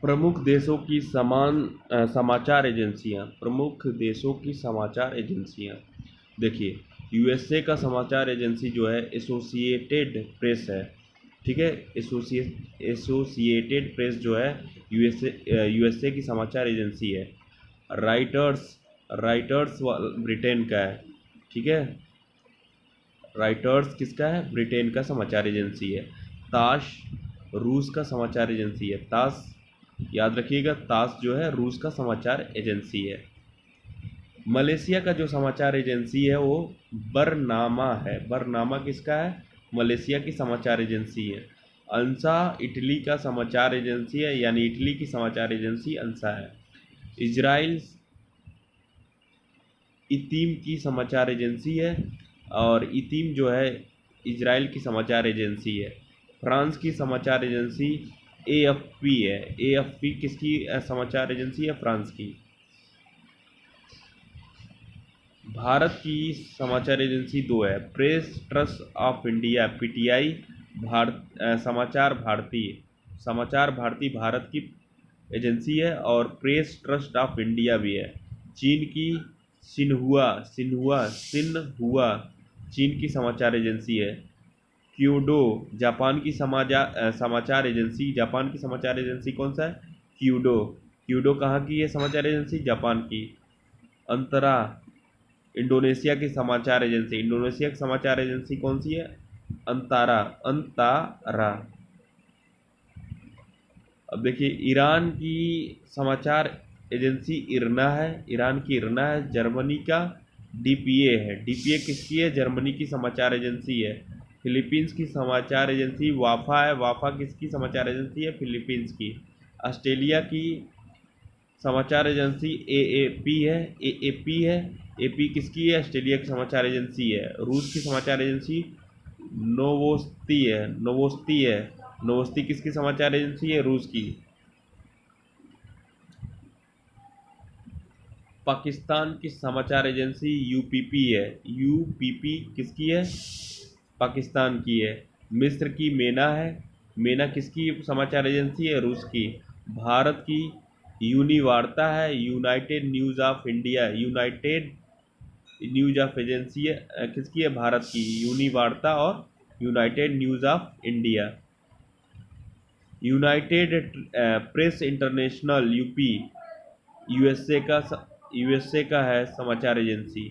[SPEAKER 1] प्रमुख देशों की समाचार एजेंसियां, प्रमुख देशों की समाचार एजेंसियां, देखिए यूएसए का समाचार एजेंसी जो है एसोसिएटेड प्रेस है, ठीक है। एसोसिएटेड प्रेस जो है यूएसए की समाचार एजेंसी है। राइटर्स, राइटर्स ब्रिटेन का है, ठीक है। राइटर्स किसका है, ब्रिटेन का समाचार एजेंसी है। ताश रूस का समाचार एजेंसी है, ताश याद रखिएगा, ताश जो है रूस का समाचार एजेंसी है। मलेशिया का जो समाचार एजेंसी है वो बरनामा है, बरनामा किसका है, मलेशिया की समाचार एजेंसी है। अंसा इटली का समाचार एजेंसी है, यानी इटली की समाचार एजेंसी अंसा है। इजराइल इतीम की समाचार एजेंसी है, और इतीम जो है इजराइल की समाचार एजेंसी है। फ्रांस की समाचार एजेंसी एएफपी है, एएफपी किसकी समाचार एजेंसी है, फ्रांस की। भारत की समाचार एजेंसी दो है, press trust of India PTI, समाचार भारती। समाचार भारती भारत की एजेंसी है और प्रेस ट्रस्ट ऑफ इंडिया भी है। चीन की सिन्हुआ सिन्हुआ सिन्हुआ चीन की समाचार एजेंसी है। क्यूडो जापान की समाचार एजेंसी। जापान की समाचार एजेंसी कौन सा है? क्यूडो। क्यूडो कहाँ की है समाचार एजेंसी? जापान की। अंतरा इंडोनेशिया की समाचार एजेंसी। इंडोनेशिया की समाचार एजेंसी कौन सी है? अंतारा। अंतारा। अब देखिए ईरान की समाचार एजेंसी इरना है। ईरान की इरना है। जर्मनी का डीपीए है। डीपीए किसकी है? जर्मनी की समाचार एजेंसी है। फिलीपींस की समाचार एजेंसी वाफा है। वाफा किसकी समाचार एजेंसी है? फिलीपींस की। ऑस्ट्रेलिया की समाचार एजेंसी एएपी है। एएपी है। एपी किसकी है? ऑस्ट्रेलिया की समाचार एजेंसी है। रूस की समाचार एजेंसी नोवोस्ती है। नोवोस्ती है। नोवोस्ती किसकी समाचार एजेंसी है? रूस की। पाकिस्तान की समाचार एजेंसी यूपीपी है। यूपीपी किसकी है? पाकिस्तान की है। मिस्र की मेना है। मेना किसकी समाचार एजेंसी है? रूस की। भारत की यूनिवार्ता है। United news of India. United news of agency है किसकी है? भारत की। यूनिवार्ता और United news of India. United press international UP USA का है समाचार एजेंसी।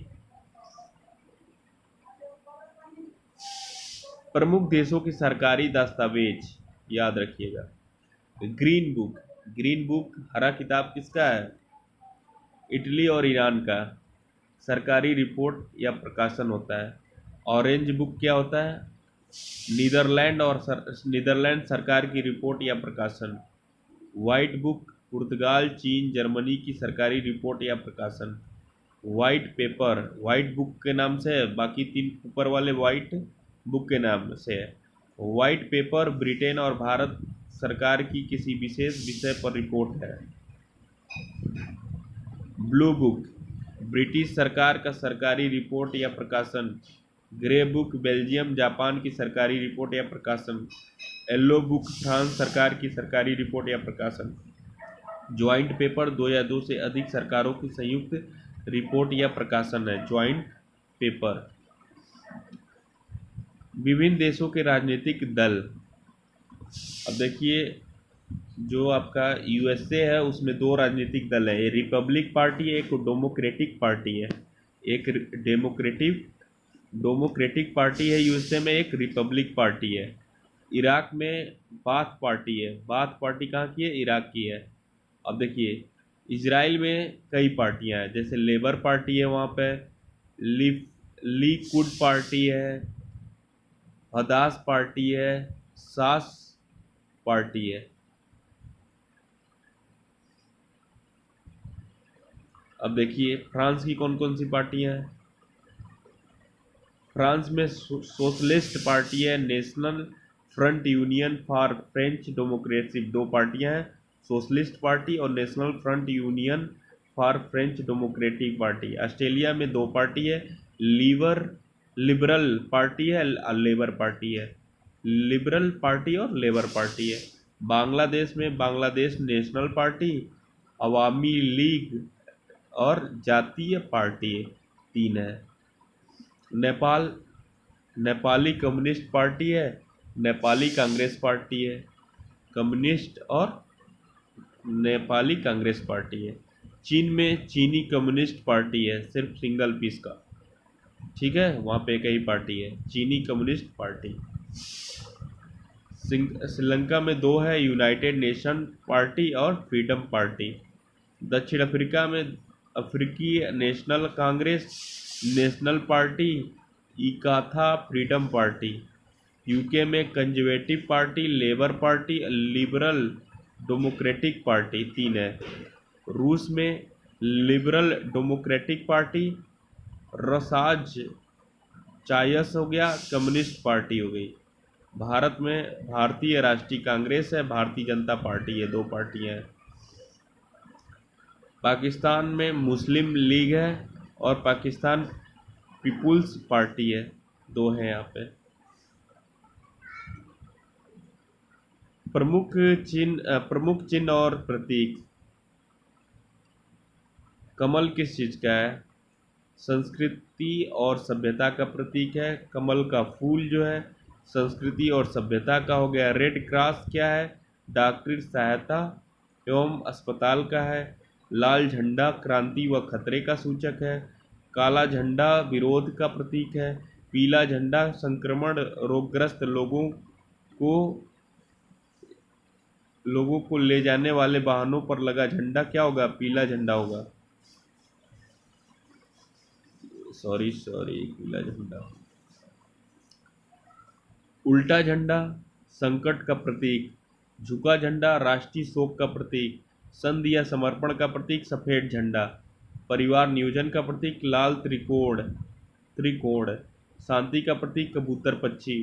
[SPEAKER 1] प्रमुख देशों की सरकारी दस्तावेज याद रखिएगा। Green book. ग्रीन बुक हरा किताब किसका है? इटली और ईरान का सरकारी रिपोर्ट या प्रकाशन होता है। ऑरेंज बुक क्या होता है? नीदरलैंड सरकार की रिपोर्ट या प्रकाशन। वाइट बुक पुर्तगाल, चीन, जर्मनी की सरकारी रिपोर्ट या प्रकाशन। वाइट पेपर वाइट बुक के नाम से है। बाकी तीन ऊपर वाले वाइट बुक के नाम से है। वाइट पेपर ब्रिटेन और भारत सरकार की किसी विशेष विषय पर रिपोर्ट है। ब्लू बुक ब्रिटिश सरकार का सरकारी रिपोर्ट या प्रकाशन। ग्रे बुक बेल्जियम जापान की सरकारी रिपोर्ट या प्रकाशन। येलो बुक फ्रांस सरकार की सरकारी रिपोर्ट या प्रकाशन। ज्वाइंट पेपर दो या दो से अधिक सरकारों की संयुक्त रिपोर्ट या प्रकाशन है ज्वाइंट पेपर। विभिन्न देशों के राजनीतिक दल। अब देखिए जो आपका यूएसए है उसमें दो राजनीतिक दल है। एक रिपब्लिक पार्टी है, एक डेमोक्रेटिक पार्टी है। एक डेमोक्रेटिक पार्टी है यूएसए में, एक रिपब्लिक पार्टी है। इराक में बाथ पार्टी है। बाथ पार्टी कहाँ की है? इराक की है। अब देखिए इजराइल में कई पार्टियां हैं, जैसे लेबर पार्टी है वहाँ पे, लीकुड पार्टी है, हदास पार्टी है, सास पार्टी है। अब देखिए फ्रांस की कौन कौन सी पार्टियां हैं। फ्रांस में सोशलिस्ट पार्टी है, national front union for French democracy. दो पार्टियां हैं, सोशलिस्ट पार्टी और national front union for French democratic party. Australia में दो पार्टी है, लिबरल पार्टी है और लेबर पार्टी है। लिबरल पार्टी और लेबर पार्टी है। बांग्लादेश में बांग्लादेश नेशनल पार्टी, अवामी लीग और जातीय पार्टी तीन है। नेपाल नेपाली कम्युनिस्ट पार्टी है, नेपाली कांग्रेस पार्टी है। कम्युनिस्ट और नेपाली कांग्रेस पार्टी है। चीन में चीनी कम्युनिस्ट पार्टी है, सिर्फ सिंगल पीस का। ठीक है, वहाँ पे कई पार्टी है, चीनी कम्युनिस्ट पार्टी। श्रीलंका में दो है, यूनाइटेड नेशन पार्टी और फ्रीडम पार्टी। दक्षिण अफ्रीका में अफ्रीकी National Congress, National Party, Inkatha Freedom Party. UK में Conservative Party, Labour Party, Liberal Democratic Party तीन है। रूस में Liberal Democratic Party, Russia's choice हो गया, कम्युनिस्ट पार्टी हो गई। भारत में भारतीय राष्ट्रीय कांग्रेस है, भारतीय जनता पार्टी है, दो पार्टियां हैं। पाकिस्तान में मुस्लिम लीग है और पाकिस्तान पीपुल्स पार्टी है, दो हैं यहाँ पे। प्रमुख चिन्ह और प्रतीक। कमल किस चीज का है? संस्कृति और सभ्यता का प्रतीक है। कमल का फूल जो है संस्कृति और सभ्यता का हो गया। रेड क्रॉस क्या है? डॉक्टरी सहायता एवं अस्पताल का है। लाल झंडा क्रांति व खतरे का सूचक है। काला झंडा विरोध का प्रतीक है। पीला झंडा संक्रमण रोगग्रस्त को लोगों को ले जाने वाले वाहनों पर लगा झंडा क्या होगा? पीला झंडा होगा। सॉरी सॉरी, पीला झंडा। उल्टा झंडा संकट का प्रतीक। झुका झंडा राष्ट्रीय शोक का प्रतीक। संधि या समर्पण का प्रतीक सफेद झंडा। परिवार नियोजन का प्रतीक लाल त्रिकोण त्रिकोण। शांति का प्रतीक कबूतर पक्षी।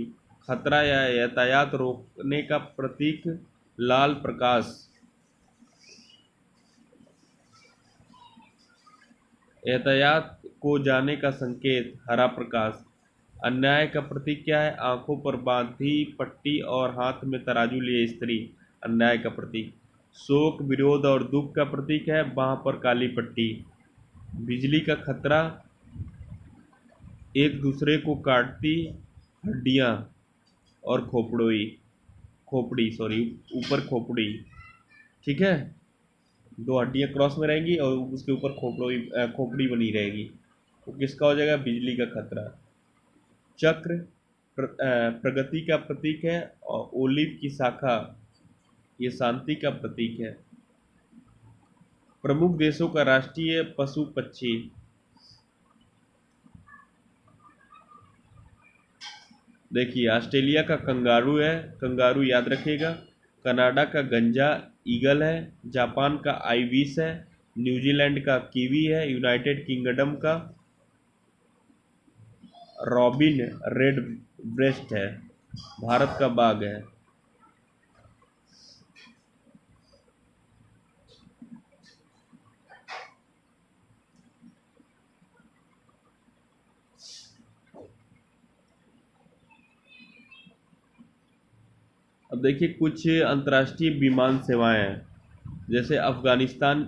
[SPEAKER 1] खतरा या यातायात रोकने का प्रतीक लाल प्रकाश। यातायात को जाने का संकेत हरा प्रकाश। अन्याय का प्रतीक क्या है? आंखों पर बांधी पट्टी और हाथ में तराजू लिए स्त्री अन्याय का प्रतीक। शोक विरोध और दुख का प्रतीक है बांह पर काली पट्टी। बिजली का खतरा एक दूसरे को काटती हड्डियां और खोपड़ी सॉरी, ऊपर खोपड़ी। ठीक है, दो हड्डियां क्रॉस में रहेंगी और उसके ऊपर खोपड़ी बनी रहेगी। तो किसका हो जाएगा? बिजली का खतरा। चक्र प्रगति का प्रतीक है और ओलिव की शाखा ये शांति का प्रतीक है। प्रमुख देशों का राष्ट्रीय पशु पक्षी। देखिए, ऑस्ट्रेलिया का कंगारू है, कंगारू याद रखिएगा। कनाडा का गंजा ईगल है। जापान का आइविस है। न्यूजीलैंड का कीवी है। यूनाइटेड किंगडम का रॉबिन रेड ब्रेस्ट है। भारत का बाघ है। अब देखिए कुछ अंतर्राष्ट्रीय विमान सेवाएं हैं। जैसे अफगानिस्तान